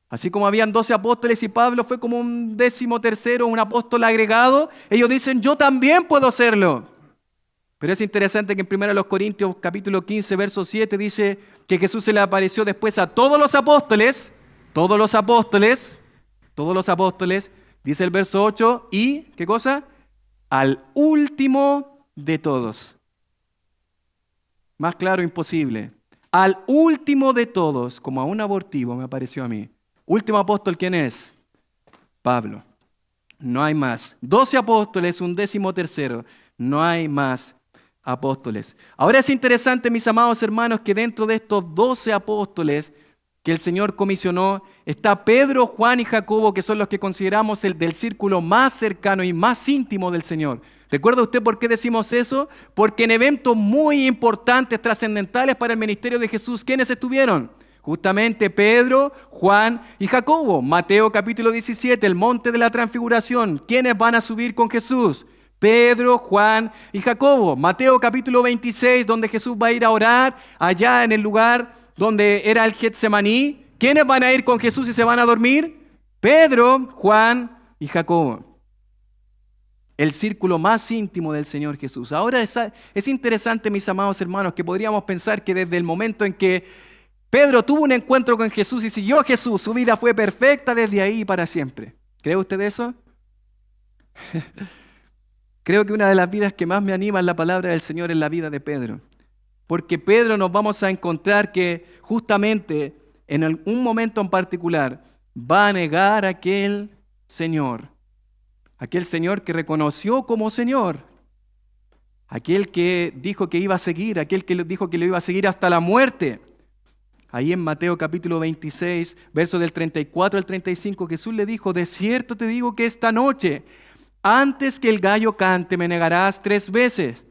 Así como habían 12 apóstoles y Pablo fue como un 13º, un apóstol agregado, ellos dicen, yo también puedo serlo. Pero es interesante que en 1 Corintios capítulo 15, verso 7 dice que Jesús se le apareció después a todos los apóstoles, dice el verso 8, y, ¿qué cosa? Al último de todos. Más claro, imposible. Al último de todos, como a un abortivo me apareció a mí. Último apóstol, ¿quién es? Pablo. No hay más. 12 apóstoles, un 13º. No hay más apóstoles. Ahora es interesante, mis amados hermanos, que dentro de estos 12 apóstoles que el Señor comisionó, está Pedro, Juan y Jacobo, que son los que consideramos el del círculo más cercano y más íntimo del Señor. ¿Recuerda usted por qué decimos eso? Porque en eventos muy importantes, trascendentales para el ministerio de Jesús, ¿quiénes estuvieron? Justamente Pedro, Juan y Jacobo. Mateo capítulo 17, el monte de la transfiguración. ¿Quiénes van a subir con Jesús? Pedro, Juan y Jacobo. Mateo capítulo 26, donde Jesús va a ir a orar allá en el lugar donde era el Getsemaní. ¿Quiénes van a ir con Jesús y se van a dormir? Pedro, Juan y Jacobo. El círculo más íntimo del Señor Jesús. Ahora es interesante, mis amados hermanos, que podríamos pensar que desde el momento en que Pedro tuvo un encuentro con Jesús y siguió a Jesús, su vida fue perfecta desde ahí y para siempre. ¿Cree usted eso? Creo que una de las vidas que más me anima es la palabra del Señor en la vida de Pedro. Porque Pedro nos vamos a encontrar que justamente en un momento en particular va a negar a aquel Señor que reconoció como Señor, aquel que dijo que iba a seguir, aquel que dijo que lo iba a seguir hasta la muerte. Ahí en Mateo capítulo 26, versos del 34 al 35, Jesús le dijo: de cierto te digo que esta noche, antes que el gallo cante, me negarás 3 veces.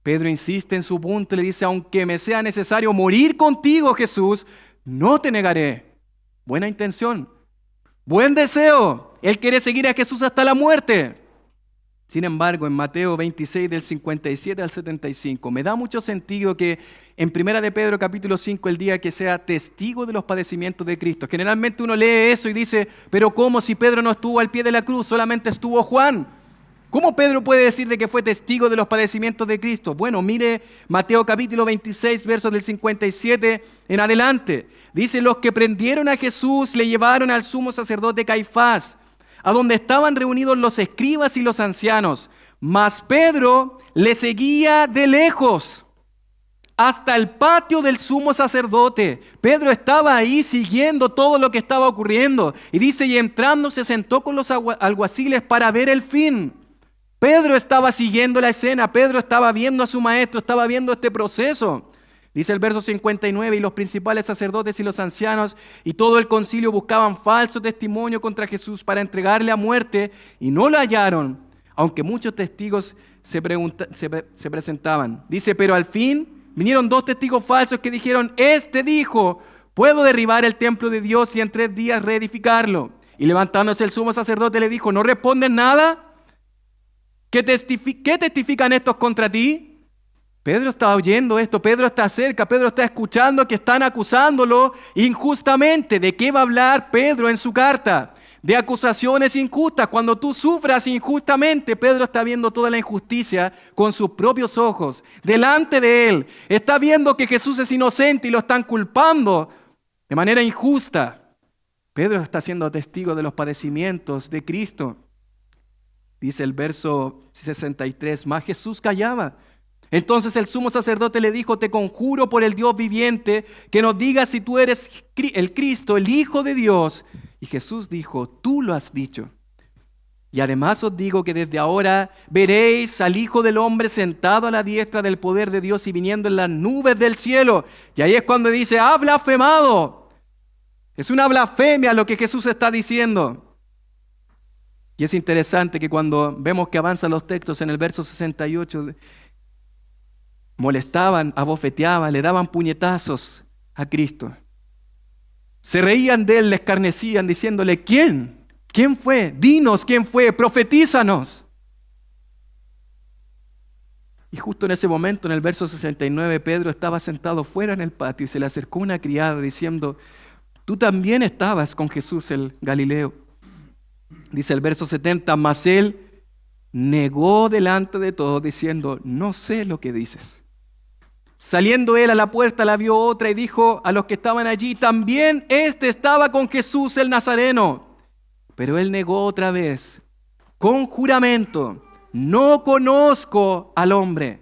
Pedro insiste en su punto y le dice: aunque me sea necesario morir contigo, Jesús, no te negaré. Buena intención, buen deseo. Él quiere seguir a Jesús hasta la muerte. Sin embargo, en Mateo 26, del 57 al 75, me da mucho sentido que en 1 de Pedro capítulo 5, el día que sea testigo de los padecimientos de Cristo. Generalmente uno lee eso y dice: pero ¿cómo si Pedro no estuvo al pie de la cruz? Solamente estuvo Juan. ¿Cómo Pedro puede decir de que fue testigo de los padecimientos de Cristo? Bueno, mire Mateo capítulo 26, versos del 57 en adelante. Dice: los que prendieron a Jesús le llevaron al sumo sacerdote Caifás, a donde estaban reunidos los escribas y los ancianos. Mas Pedro le seguía de lejos hasta el patio del sumo sacerdote. Pedro estaba ahí siguiendo todo lo que estaba ocurriendo. Y dice: y entrando se sentó con los alguaciles para ver el fin. Pedro estaba siguiendo la escena, Pedro estaba viendo a su maestro, estaba viendo este proceso. Dice el verso 59, y los principales sacerdotes y los ancianos y todo el concilio buscaban falso testimonio contra Jesús para entregarle a muerte, y no lo hallaron, aunque muchos testigos se presentaban. Dice: pero al fin vinieron 2 testigos falsos que dijeron: este dijo, puedo derribar el templo de Dios y en 3 días reedificarlo. Y levantándose el sumo sacerdote le dijo: ¿no responden nada? ¿Qué testifican estos contra ti? Pedro está oyendo esto, Pedro está cerca, Pedro está escuchando que están acusándolo injustamente. ¿De qué va a hablar Pedro en su carta? De acusaciones injustas. Cuando tú sufras injustamente, Pedro está viendo toda la injusticia con sus propios ojos, delante de él. Está viendo que Jesús es inocente y lo están culpando de manera injusta. Pedro está siendo testigo de los padecimientos de Cristo. Dice el verso 63, mas Jesús callaba. Entonces el sumo sacerdote le dijo: te conjuro por el Dios viviente que nos digas si tú eres el Cristo, el Hijo de Dios. Y Jesús dijo: tú lo has dicho. Y además os digo que desde ahora veréis al Hijo del Hombre sentado a la diestra del poder de Dios y viniendo en las nubes del cielo. Y ahí es cuando dice: ha blasfemado. Es una blasfemia lo que Jesús está diciendo. Y es interesante que cuando vemos que avanzan los textos en el verso 68, molestaban, abofeteaban, le daban puñetazos a Cristo. Se reían de él, le escarnecían diciéndole: ¿quién? ¿Quién fue? Dinos quién fue, profetízanos. Y justo en ese momento, en el verso 69, Pedro estaba sentado fuera en el patio y se le acercó una criada diciendo: tú también estabas con Jesús el Galileo. Dice el verso 70, mas él negó delante de todos diciendo: no sé lo que dices. Saliendo él a la puerta, la vio otra y dijo a los que estaban allí: también este estaba con Jesús el Nazareno. Pero él negó otra vez, con juramento: no conozco al hombre.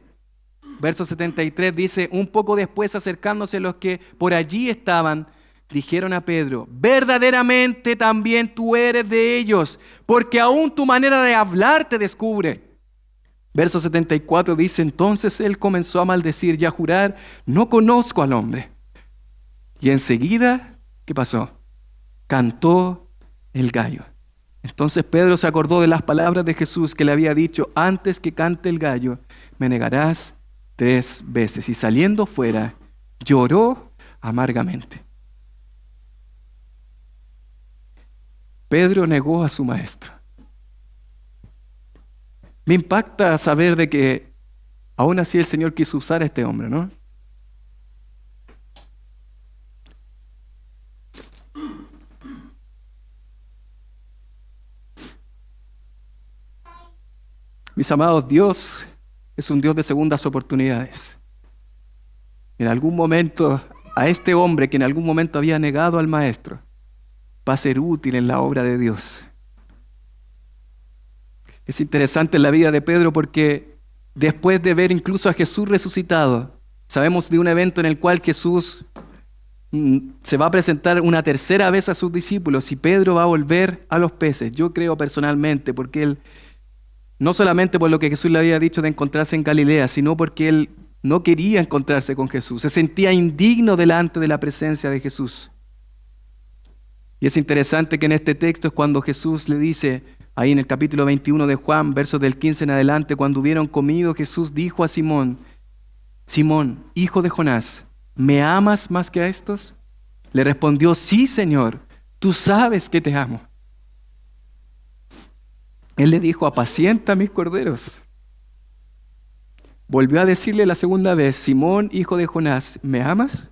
Verso 73 dice: un poco después, acercándose los que por allí estaban, dijeron a Pedro: verdaderamente también tú eres de ellos, porque aún tu manera de hablar te descubre. Verso 74 dice: entonces él comenzó a maldecir y a jurar: no conozco al hombre. Y enseguida, ¿qué pasó? Cantó el gallo. Entonces Pedro se acordó de las palabras de Jesús que le había dicho: antes que cante el gallo, me negarás 3 veces. Y saliendo fuera, lloró amargamente. Pedro negó a su maestro. Me impacta saber de que aún así el Señor quiso usar a este hombre, ¿no? Mis amados, Dios es un Dios de segundas oportunidades. En algún momento, a este hombre que en algún momento había negado al Maestro, va a ser útil en la obra de Dios. Es interesante en la vida de Pedro porque después de ver incluso a Jesús resucitado, sabemos de un evento en el cual Jesús se va a presentar una tercera vez a sus discípulos y Pedro va a volver a los peces. Yo creo personalmente, porque él, no solamente por lo que Jesús le había dicho de encontrarse en Galilea, sino porque él no quería encontrarse con Jesús, se sentía indigno delante de la presencia de Jesús. Y es interesante que en este texto es cuando Jesús le dice, ahí en el capítulo 21 de Juan, versos del 15 en adelante, cuando hubieron comido, Jesús dijo a Simón, Simón, hijo de Jonás, ¿me amas más que a estos? Le respondió, sí, Señor, tú sabes que te amo. Él le dijo, apacienta mis corderos. Volvió a decirle la segunda vez, Simón, hijo de Jonás, ¿me amas?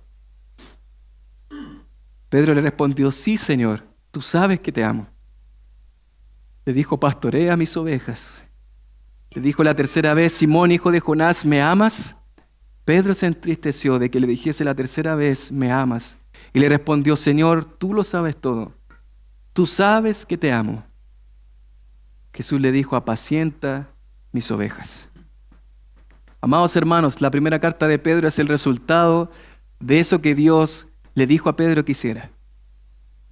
Pedro le respondió, sí, Señor, tú sabes que te amo. Le dijo, pastorea mis ovejas. Le dijo la tercera vez, Simón, hijo de Jonás, ¿me amas? Pedro se entristeció de que le dijese la tercera vez, ¿me amas? Y le respondió, Señor, tú lo sabes todo. Tú sabes que te amo. Jesús le dijo, apacienta mis ovejas. Amados hermanos, la primera carta de Pedro es el resultado de eso que Dios le dijo a Pedro que hiciera.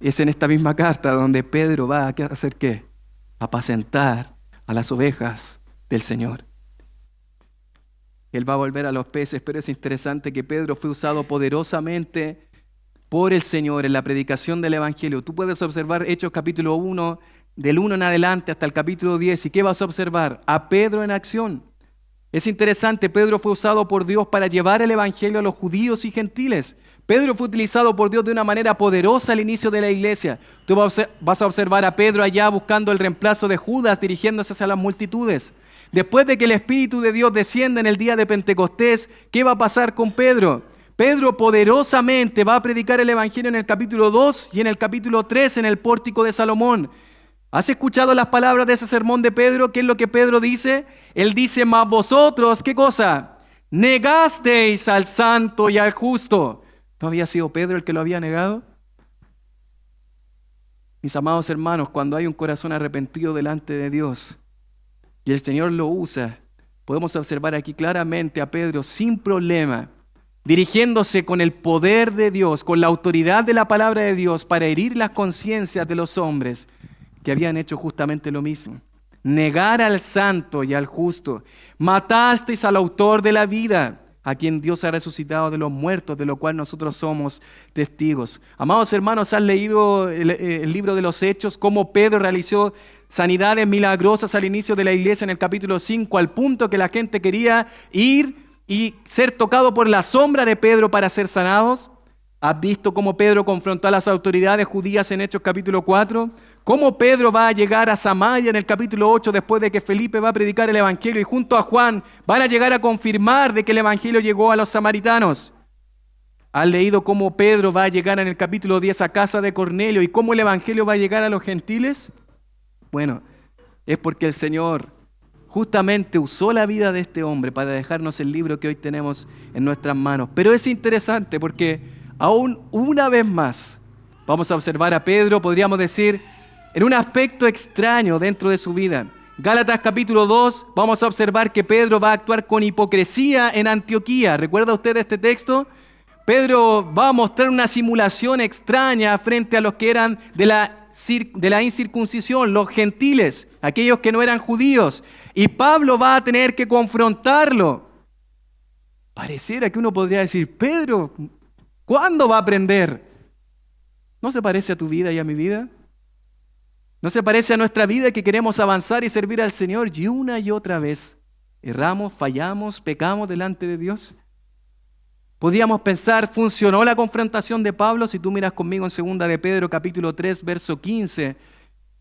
Es en esta misma carta donde Pedro va a hacer ¿qué? Apacentar a las ovejas del Señor. Él va a volver a los peces, pero es interesante que Pedro fue usado poderosamente por el Señor en la predicación del Evangelio. Tú puedes observar Hechos capítulo 1, del 1 en adelante hasta el capítulo 10. ¿Y qué vas a observar? A Pedro en acción. Es interesante, Pedro fue usado por Dios para llevar el Evangelio a los judíos y gentiles. Pedro fue utilizado por Dios de una manera poderosa al inicio de la iglesia. Tú vas a observar a Pedro allá buscando el reemplazo de Judas, dirigiéndose hacia las multitudes. Después de que el Espíritu de Dios descienda en el día de Pentecostés, ¿qué va a pasar con Pedro? Pedro poderosamente va a predicar el Evangelio en el capítulo 2 y en el capítulo 3 en el pórtico de Salomón. ¿Has escuchado las palabras de ese sermón de Pedro? ¿Qué es lo que Pedro dice? Él dice, mas vosotros, ¿qué cosa? Negasteis al santo y al justo. ¿No había sido Pedro el que lo había negado? Mis amados hermanos, cuando hay un corazón arrepentido delante de Dios y el Señor lo usa, podemos observar aquí claramente a Pedro sin problema, dirigiéndose con el poder de Dios, con la autoridad de la palabra de Dios para herir las conciencias de los hombres que habían hecho justamente lo mismo. Negar al santo y al justo. Matasteis al autor de la vida, a quien Dios ha resucitado de los muertos, de lo cual nosotros somos testigos. Amados hermanos, ¿han leído el libro de los Hechos? Cómo Pedro realizó sanidades milagrosas al inicio de la iglesia en el capítulo 5, al punto que la gente quería ir y ser tocado por la sombra de Pedro para ser sanados. ¿Has visto cómo Pedro confrontó a las autoridades judías en Hechos capítulo 4? ¿Cómo Pedro va a llegar a Samaria en el capítulo 8 después de que Felipe va a predicar el Evangelio y junto a Juan van a llegar a confirmar de que el Evangelio llegó a los samaritanos? ¿Has leído cómo Pedro va a llegar en el capítulo 10 a casa de Cornelio y cómo el Evangelio va a llegar a los gentiles? Bueno, es porque el Señor justamente usó la vida de este hombre para dejarnos el libro que hoy tenemos en nuestras manos. Pero es interesante porque aún una vez más vamos a observar a Pedro, podríamos decir, en un aspecto extraño dentro de su vida. Gálatas capítulo 2, vamos a observar que Pedro va a actuar con hipocresía en Antioquía. ¿Recuerda usted este texto? Pedro va a mostrar una simulación extraña frente a los que eran de la incircuncisión, los gentiles, aquellos que no eran judíos. Y Pablo va a tener que confrontarlo. Pareciera que uno podría decir, Pedro, ¿cuándo va a aprender? ¿No se parece a tu vida y a mi vida? ¿No se parece a nuestra vida que queremos avanzar y servir al Señor y una y otra vez erramos, fallamos, pecamos delante de Dios? Podríamos pensar, ¿funcionó la confrontación de Pablo? Si tú miras conmigo en 2 de Pedro capítulo 3, verso 15,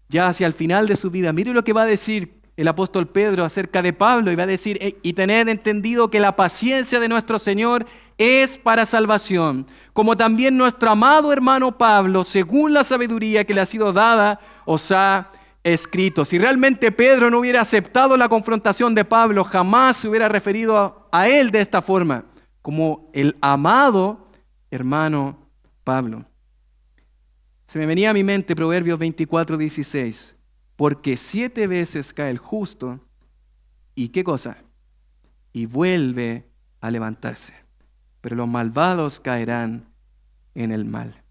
ya hacia el final de su vida. Mire lo que va a decir el apóstol Pedro acerca de Pablo, y va a decir: y tened entendido que la paciencia de nuestro Señor es para salvación, como también nuestro amado hermano Pablo, según la sabiduría que le ha sido dada, os ha escrito. Si realmente Pedro no hubiera aceptado la confrontación de Pablo, jamás se hubiera referido a él de esta forma, como el amado hermano Pablo. Se me venía a mi mente Proverbios 24:16. Porque 7 veces cae el justo, ¿y qué cosa? Y vuelve a levantarse. Pero los malvados caerán en el mal.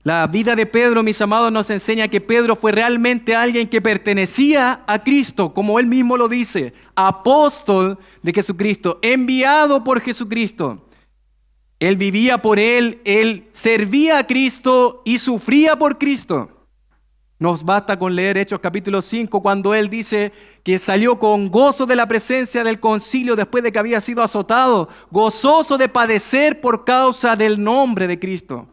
La vida de Pedro, mis amados, nos enseña que Pedro fue realmente alguien que pertenecía a Cristo, como él mismo lo dice, apóstol de Jesucristo, enviado por Jesucristo. Él vivía por él servía a Cristo y sufría por Cristo. Nos basta con leer Hechos capítulo 5, cuando él dice que salió con gozo de la presencia del concilio después de que había sido azotado, gozoso de padecer por causa del nombre de Cristo.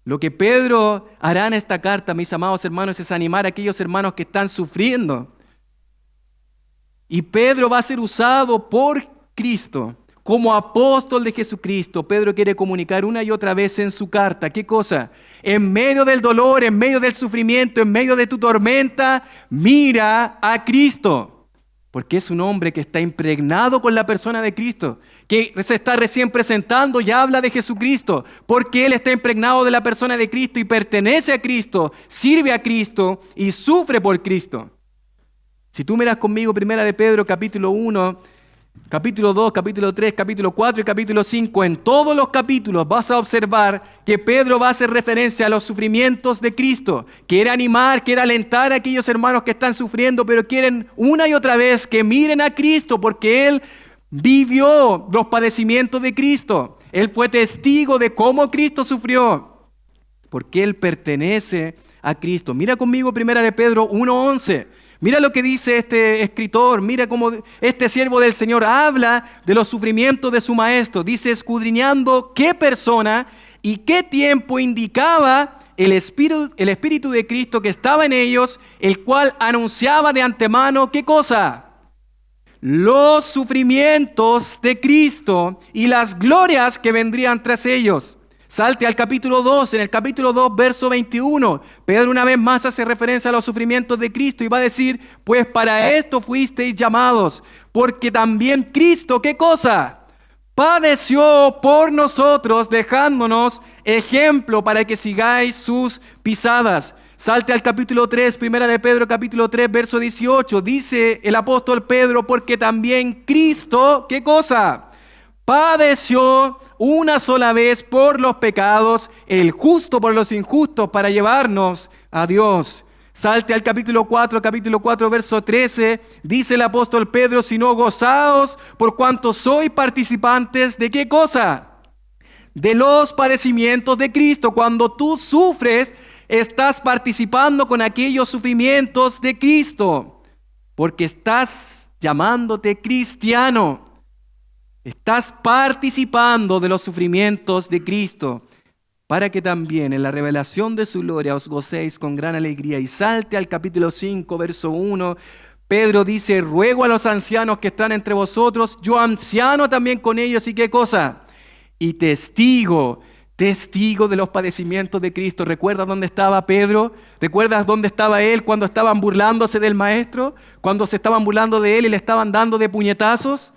Lo que Pedro hará en esta carta, mis amados hermanos, es animar a aquellos hermanos que están sufriendo. Y Pedro va a ser usado por Cristo como apóstol de Jesucristo. Pedro quiere comunicar una y otra vez en su carta. ¿Qué cosa? En medio del dolor, en medio del sufrimiento, en medio de tu tormenta, mira a Cristo. Porque es un hombre que está impregnado con la persona de Cristo, que se está recién presentando y habla de Jesucristo, porque él está impregnado de la persona de Cristo y pertenece a Cristo, sirve a Cristo y sufre por Cristo. Si tú miras conmigo Primera de Pedro capítulo 1, capítulo 2, capítulo 3, capítulo 4 y capítulo 5, en todos los capítulos vas a observar que Pedro va a hacer referencia a los sufrimientos de Cristo. Quiere animar, quiere alentar a aquellos hermanos que están sufriendo, pero quieren una y otra vez que miren a Cristo, porque Él vivió los padecimientos de Cristo. Él fue testigo de cómo Cristo sufrió, porque Él pertenece a Cristo. Mira conmigo Primera de Pedro 1:11. Mira lo que dice este escritor, mira cómo este siervo del Señor habla de los sufrimientos de su maestro. Dice: escudriñando qué persona y qué tiempo indicaba el Espíritu de Cristo que estaba en ellos, el cual anunciaba de antemano, ¿qué cosa? Los sufrimientos de Cristo y las glorias que vendrían tras ellos. Salte al capítulo 2, en el capítulo 2, verso 21, Pedro una vez más hace referencia a los sufrimientos de Cristo y va a decir: pues para esto fuisteis llamados, porque también Cristo, ¿qué cosa? Padeció por nosotros, dejándonos ejemplo para que sigáis sus pisadas. Salte al capítulo 3, Primera de Pedro, capítulo 3, verso 18, dice el apóstol Pedro: porque también Cristo, ¿qué cosa? Padeció una sola vez por los pecados, el justo por los injustos, para llevarnos a Dios. Salte al capítulo 4, verso 13, dice el apóstol Pedro: sino gozaos por cuanto sois participantes de ¿qué cosa? De los padecimientos de Cristo. Cuando tú sufres, estás participando con aquellos sufrimientos de Cristo, porque estás llamándote cristiano. Estás participando de los sufrimientos de Cristo, para que también en la revelación de su gloria os gocéis con gran alegría. Y salte al capítulo 5, verso 1. Pedro dice: ruego a los ancianos que están entre vosotros, yo anciano también con ellos, ¿y qué cosa? Y testigo de los padecimientos de Cristo. ¿Recuerdas dónde estaba Pedro? ¿Recuerdas dónde estaba él cuando estaban burlándose del maestro? Cuando se estaban burlando de él y le estaban dando de puñetazos.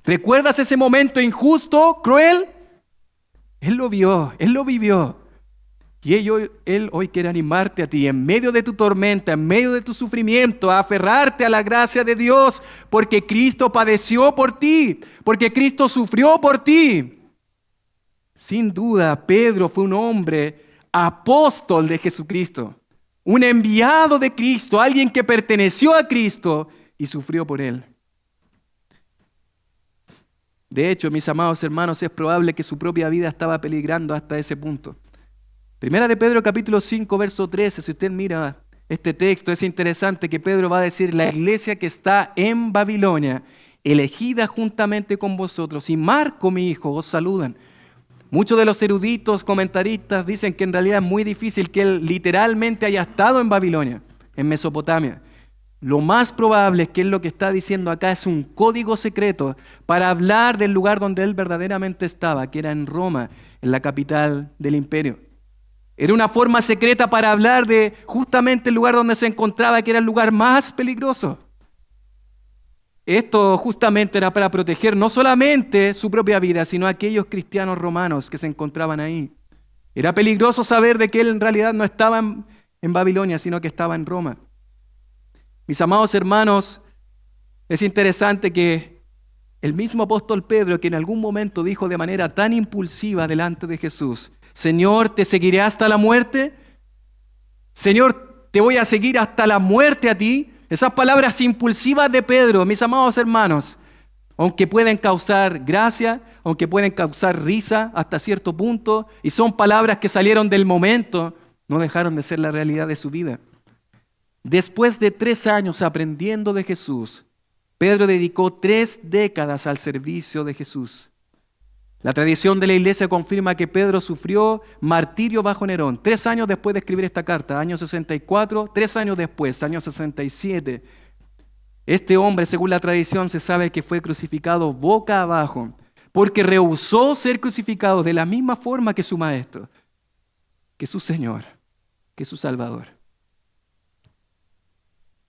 ¿Recuerdas ese momento injusto, cruel? Él lo vio, él lo vivió. Y él hoy quiere animarte a ti en medio de tu tormenta, en medio de tu sufrimiento, a aferrarte a la gracia de Dios, porque Cristo padeció por ti, porque Cristo sufrió por ti. Sin duda, Pedro fue un hombre apóstol de Jesucristo, un enviado de Cristo, alguien que perteneció a Cristo y sufrió por Él. De hecho, mis amados hermanos, es probable que su propia vida estaba peligrando hasta ese punto. Primera de Pedro capítulo 5, verso 13, si usted mira este texto, es interesante que Pedro va a decir: la iglesia que está en Babilonia, elegida juntamente con vosotros, y Marco mi hijo os saludan. Muchos de los eruditos, comentaristas, dicen que en realidad es muy difícil que él literalmente haya estado en Babilonia, en Mesopotamia. Lo más probable es que él lo que está diciendo acá es un código secreto para hablar del lugar donde él verdaderamente estaba, que era en Roma, en la capital del imperio. Era una forma secreta para hablar de justamente el lugar donde se encontraba, que era el lugar más peligroso. Esto justamente era para proteger no solamente su propia vida, sino a aquellos cristianos romanos que se encontraban ahí. Era peligroso saber de que él en realidad no estaba en Babilonia, sino que estaba en Roma. Mis amados hermanos, es interesante que el mismo apóstol Pedro, que en algún momento dijo de manera tan impulsiva delante de Jesús, Señor, ¿te seguiré hasta la muerte? Señor, ¿te voy a seguir hasta la muerte a ti? Esas palabras impulsivas de Pedro, mis amados hermanos, aunque pueden causar gracia, aunque pueden causar risa hasta cierto punto, y son palabras que salieron del momento, no dejaron de ser la realidad de su vida. Después de 3 años aprendiendo de Jesús, Pedro dedicó 3 décadas al servicio de Jesús. La tradición de la iglesia confirma que Pedro sufrió martirio bajo Nerón 3 años después de escribir esta carta, año 64, 3 años después, año 67. Este hombre, según la tradición, se sabe que fue crucificado boca abajo porque rehusó ser crucificado de la misma forma que su maestro, que su Señor, que su Salvador.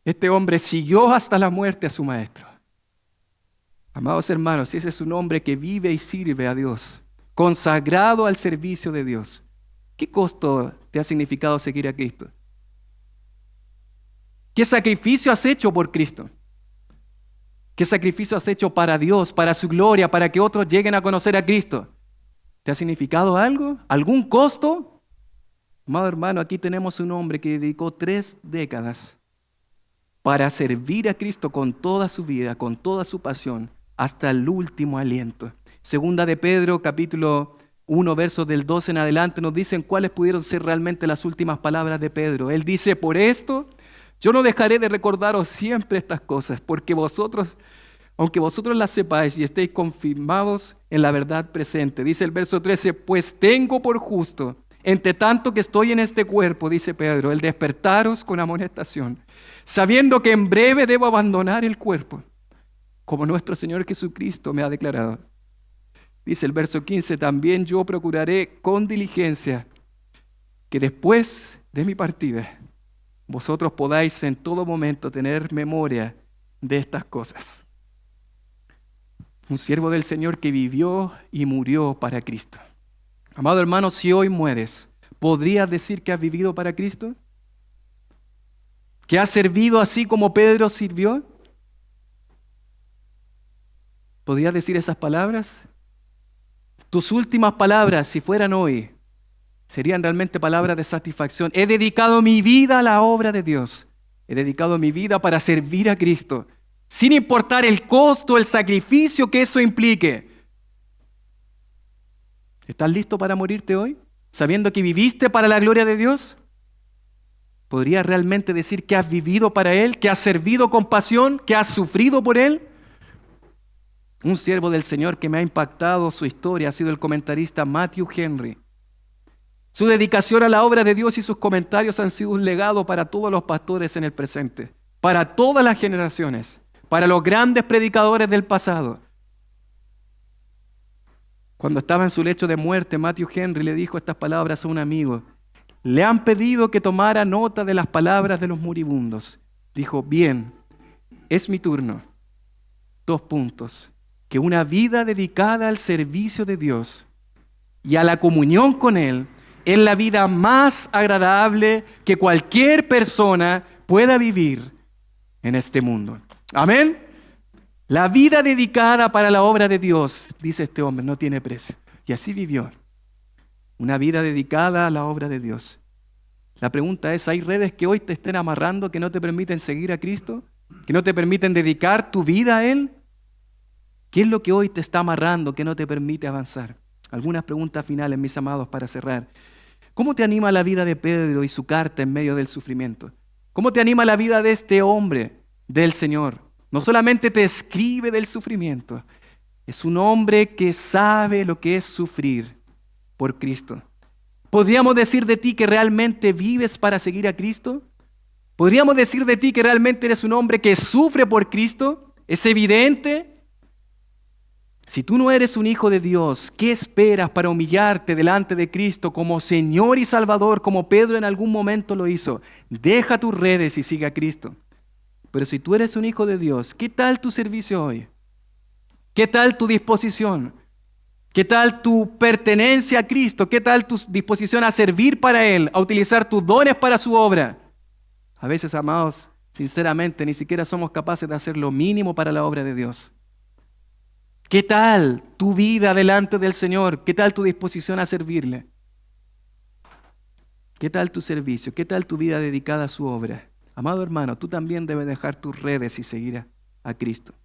Este hombre siguió hasta la muerte a su maestro. Amados hermanos, ese es un hombre que vive y sirve a Dios, consagrado al servicio de Dios. ¿Qué costo te ha significado seguir a Cristo? ¿Qué sacrificio has hecho por Cristo? ¿Qué sacrificio has hecho para Dios, para su gloria, para que otros lleguen a conocer a Cristo? ¿Te ha significado algo? ¿Algún costo? Amado hermano, aquí tenemos un hombre que dedicó 3 décadas para servir a Cristo con toda su vida, con toda su pasión, hasta el último aliento. Segunda de Pedro, capítulo 1, versos del 12 en adelante, nos dicen cuáles pudieron ser realmente las últimas palabras de Pedro. Él dice, por esto, yo no dejaré de recordaros siempre estas cosas, porque vosotros, aunque vosotros las sepáis y estéis confirmados en la verdad presente. Dice el verso 13, pues tengo por justo, entre tanto que estoy en este cuerpo, dice Pedro, el despertaros con amonestación, sabiendo que en breve debo abandonar el cuerpo, como nuestro Señor Jesucristo me ha declarado. Dice el verso 15, también yo procuraré con diligencia que después de mi partida vosotros podáis en todo momento tener memoria de estas cosas. Un siervo del Señor que vivió y murió para Cristo. Amado hermano, si hoy mueres, ¿podrías decir que has vivido para Cristo? ¿Que has servido así como Pedro sirvió? ¿Podrías decir esas palabras? Tus últimas palabras, si fueran hoy, serían realmente palabras de satisfacción. He dedicado mi vida a la obra de Dios. He dedicado mi vida para servir a Cristo, sin importar el costo, el sacrificio que eso implique. ¿Estás listo para morirte hoy, sabiendo que viviste para la gloria de Dios? ¿Podrías realmente decir que has vivido para Él, que has servido con pasión, que has sufrido por Él? Un siervo del Señor que me ha impactado su historia ha sido el comentarista Matthew Henry. Su dedicación a la obra de Dios y sus comentarios han sido un legado para todos los pastores en el presente, para todas las generaciones, para los grandes predicadores del pasado. Cuando estaba en su lecho de muerte, Matthew Henry le dijo estas palabras a un amigo. Le han pedido que tomara nota de las palabras de los moribundos. Dijo, bien, es mi turno. 2 puntos. Que una vida dedicada al servicio de Dios y a la comunión con Él es la vida más agradable que cualquier persona pueda vivir en este mundo. Amén. La vida dedicada para la obra de Dios, dice este hombre, no tiene precio. Y así vivió. Una vida dedicada a la obra de Dios. La pregunta es, ¿hay redes que hoy te estén amarrando que no te permiten seguir a Cristo? ¿Que no te permiten dedicar tu vida a Él? ¿Qué es lo que hoy te está amarrando que no te permite avanzar? Algunas preguntas finales, mis amados, para cerrar. ¿Cómo te anima la vida de Pedro y su carta en medio del sufrimiento? ¿Cómo te anima la vida de este hombre del Señor? No solamente te escribe del sufrimiento, es un hombre que sabe lo que es sufrir por Cristo. ¿Podríamos decir de ti que realmente vives para seguir a Cristo? ¿Podríamos decir de ti que realmente eres un hombre que sufre por Cristo? ¿Es evidente? Si tú no eres un hijo de Dios, ¿qué esperas para humillarte delante de Cristo como Señor y Salvador, como Pedro en algún momento lo hizo? Deja tus redes y sigue a Cristo. Pero si tú eres un hijo de Dios, ¿qué tal tu servicio hoy? ¿Qué tal tu disposición? ¿Qué tal tu pertenencia a Cristo? ¿Qué tal tu disposición a servir para Él, a utilizar tus dones para su obra? A veces, amados, sinceramente, ni siquiera somos capaces de hacer lo mínimo para la obra de Dios. ¿Qué tal tu vida delante del Señor? ¿Qué tal tu disposición a servirle? ¿Qué tal tu servicio? ¿Qué tal tu vida dedicada a su obra? Amado hermano, tú también debes dejar tus redes y seguir a Cristo.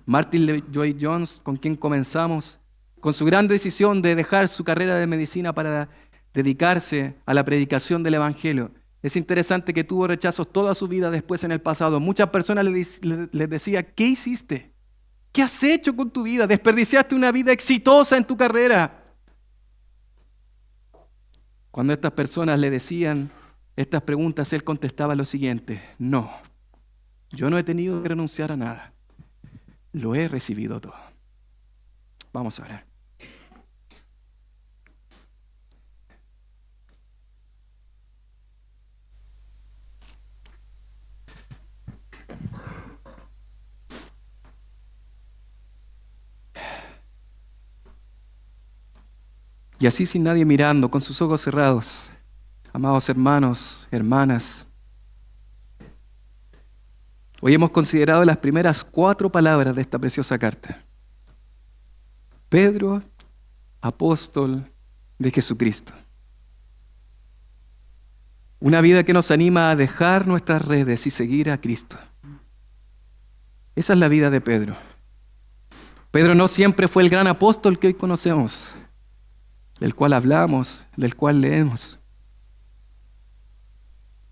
Martin Lloyd-Jones, con quien comenzamos, con su gran decisión de dejar su carrera de medicina para dedicarse a la predicación del Evangelio. Es interesante que tuvo rechazos toda su vida después en el pasado. Muchas personas les decían, ¿qué hiciste? ¿Qué has hecho con tu vida? Desperdiciaste una vida exitosa en tu carrera. Cuando estas personas le decían estas preguntas, él contestaba lo siguiente: no, yo no he tenido que renunciar a nada. Lo he recibido todo. Vamos a orar. Y así, sin nadie mirando, con sus ojos cerrados, amados hermanos, hermanas, hoy hemos considerado las primeras 4 palabras de esta preciosa carta. Pedro, apóstol de Jesucristo. Una vida que nos anima a dejar nuestras redes y seguir a Cristo. Esa es la vida de Pedro. Pedro no siempre fue el gran apóstol que hoy conocemos, del cual hablamos, del cual leemos.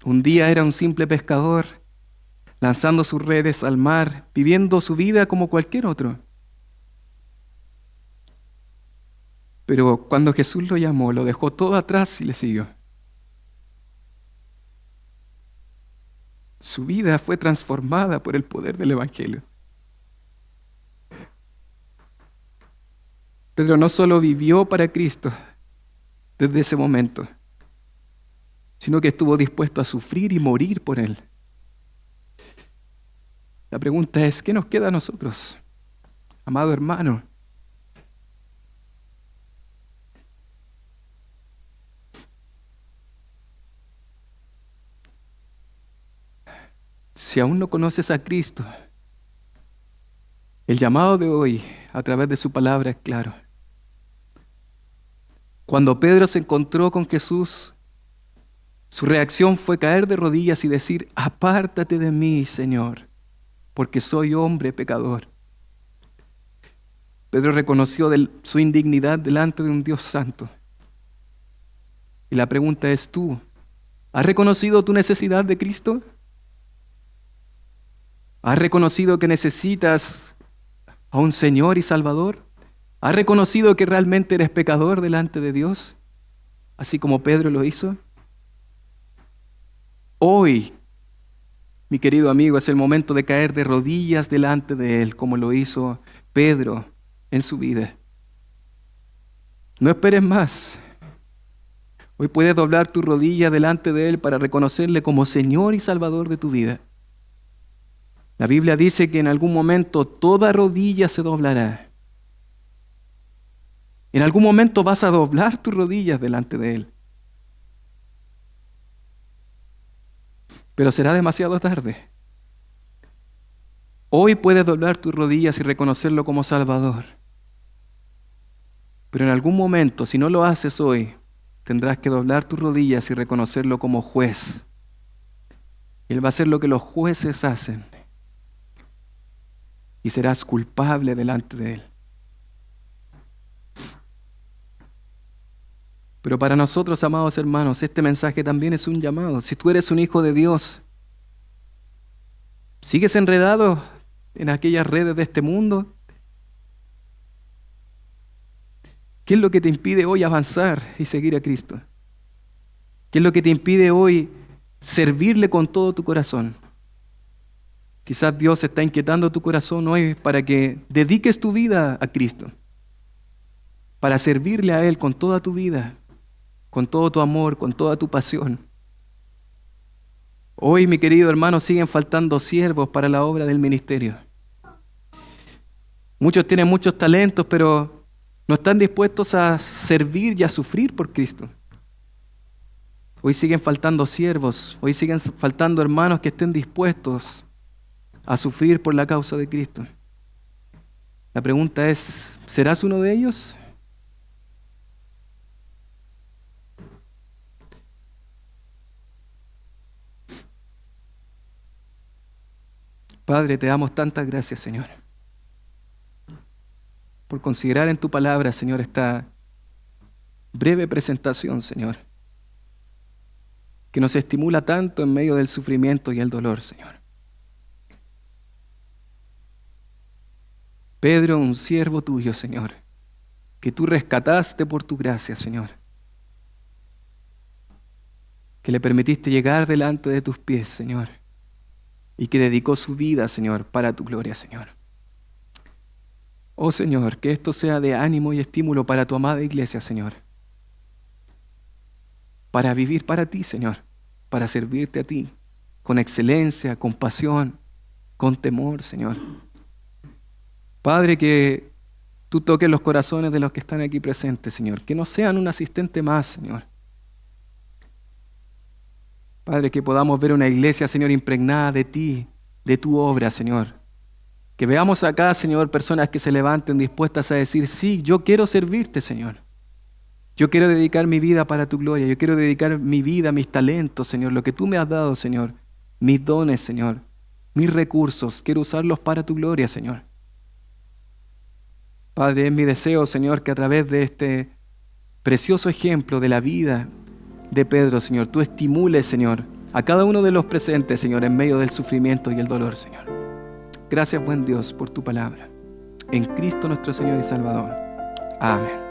Un día era un simple pescador, lanzando sus redes al mar, viviendo su vida como cualquier otro. Pero cuando Jesús lo llamó, lo dejó todo atrás y le siguió. Su vida fue transformada por el poder del Evangelio. Pedro no solo vivió para Cristo desde ese momento, sino que estuvo dispuesto a sufrir y morir por Él. La pregunta es, ¿qué nos queda a nosotros, amado hermano? Si aún no conoces a Cristo, el llamado de hoy a través de su palabra es claro. Cuando Pedro se encontró con Jesús, su reacción fue caer de rodillas y decir: apártate de mí, Señor, porque soy hombre pecador. Pedro reconoció su indignidad delante de un Dios santo. Y la pregunta es: ¿tú has reconocido tu necesidad de Cristo? ¿Has reconocido que necesitas a un Señor y Salvador? ¿Has reconocido que realmente eres pecador delante de Dios, así como Pedro lo hizo? Hoy, mi querido amigo, es el momento de caer de rodillas delante de Él, como lo hizo Pedro en su vida. No esperes más. Hoy puedes doblar tu rodilla delante de Él para reconocerle como Señor y Salvador de tu vida. La Biblia dice que en algún momento toda rodilla se doblará. En algún momento vas a doblar tus rodillas delante de Él. Pero será demasiado tarde. Hoy puedes doblar tus rodillas y reconocerlo como Salvador. Pero en algún momento, si no lo haces hoy, tendrás que doblar tus rodillas y reconocerlo como juez. Él va a hacer lo que los jueces hacen. Y serás culpable delante de Él. Pero para nosotros, amados hermanos, este mensaje también es un llamado. Si tú eres un hijo de Dios, ¿sigues enredado en aquellas redes de este mundo? ¿Qué es lo que te impide hoy avanzar y seguir a Cristo? ¿Qué es lo que te impide hoy servirle con todo tu corazón? Quizás Dios está inquietando tu corazón hoy para que dediques tu vida a Cristo, para servirle a Él con toda tu vida, con todo tu amor, con toda tu pasión. Hoy, mi querido hermano, siguen faltando siervos para la obra del ministerio. Muchos tienen muchos talentos, pero no están dispuestos a servir y a sufrir por Cristo. Hoy siguen faltando siervos, hoy siguen faltando hermanos que estén dispuestos a sufrir por la causa de Cristo. La pregunta es, ¿serás uno de ellos? Padre, te damos tantas gracias, Señor, por considerar en tu palabra, Señor, esta breve presentación, Señor, que nos estimula tanto en medio del sufrimiento y el dolor, Señor. Pedro, un siervo tuyo, Señor, que tú rescataste por tu gracia, Señor, que le permitiste llegar delante de tus pies, Señor, y que dedicó su vida, Señor, para tu gloria, Señor. Oh, Señor, que esto sea de ánimo y estímulo para tu amada iglesia, Señor, para vivir para ti, Señor, para servirte a ti, con excelencia, con pasión, con temor, Señor. Padre, que tú toques los corazones de los que están aquí presentes, Señor. Que no sean un asistente más, Señor. Padre, que podamos ver una iglesia, Señor, impregnada de ti, de tu obra, Señor. Que veamos acá, Señor, personas que se levanten dispuestas a decir, sí, yo quiero servirte, Señor. Yo quiero dedicar mi vida para tu gloria. Yo quiero dedicar mi vida, mis talentos, Señor. Lo que tú me has dado, Señor. Mis dones, Señor. Mis recursos. Quiero usarlos para tu gloria, Señor. Padre, es mi deseo, Señor, que a través de este precioso ejemplo de la vida de Pedro, Señor, tú estimules, Señor, a cada uno de los presentes, Señor, en medio del sufrimiento y el dolor, Señor. Gracias, buen Dios, por tu palabra. En Cristo nuestro Señor y Salvador. Amén.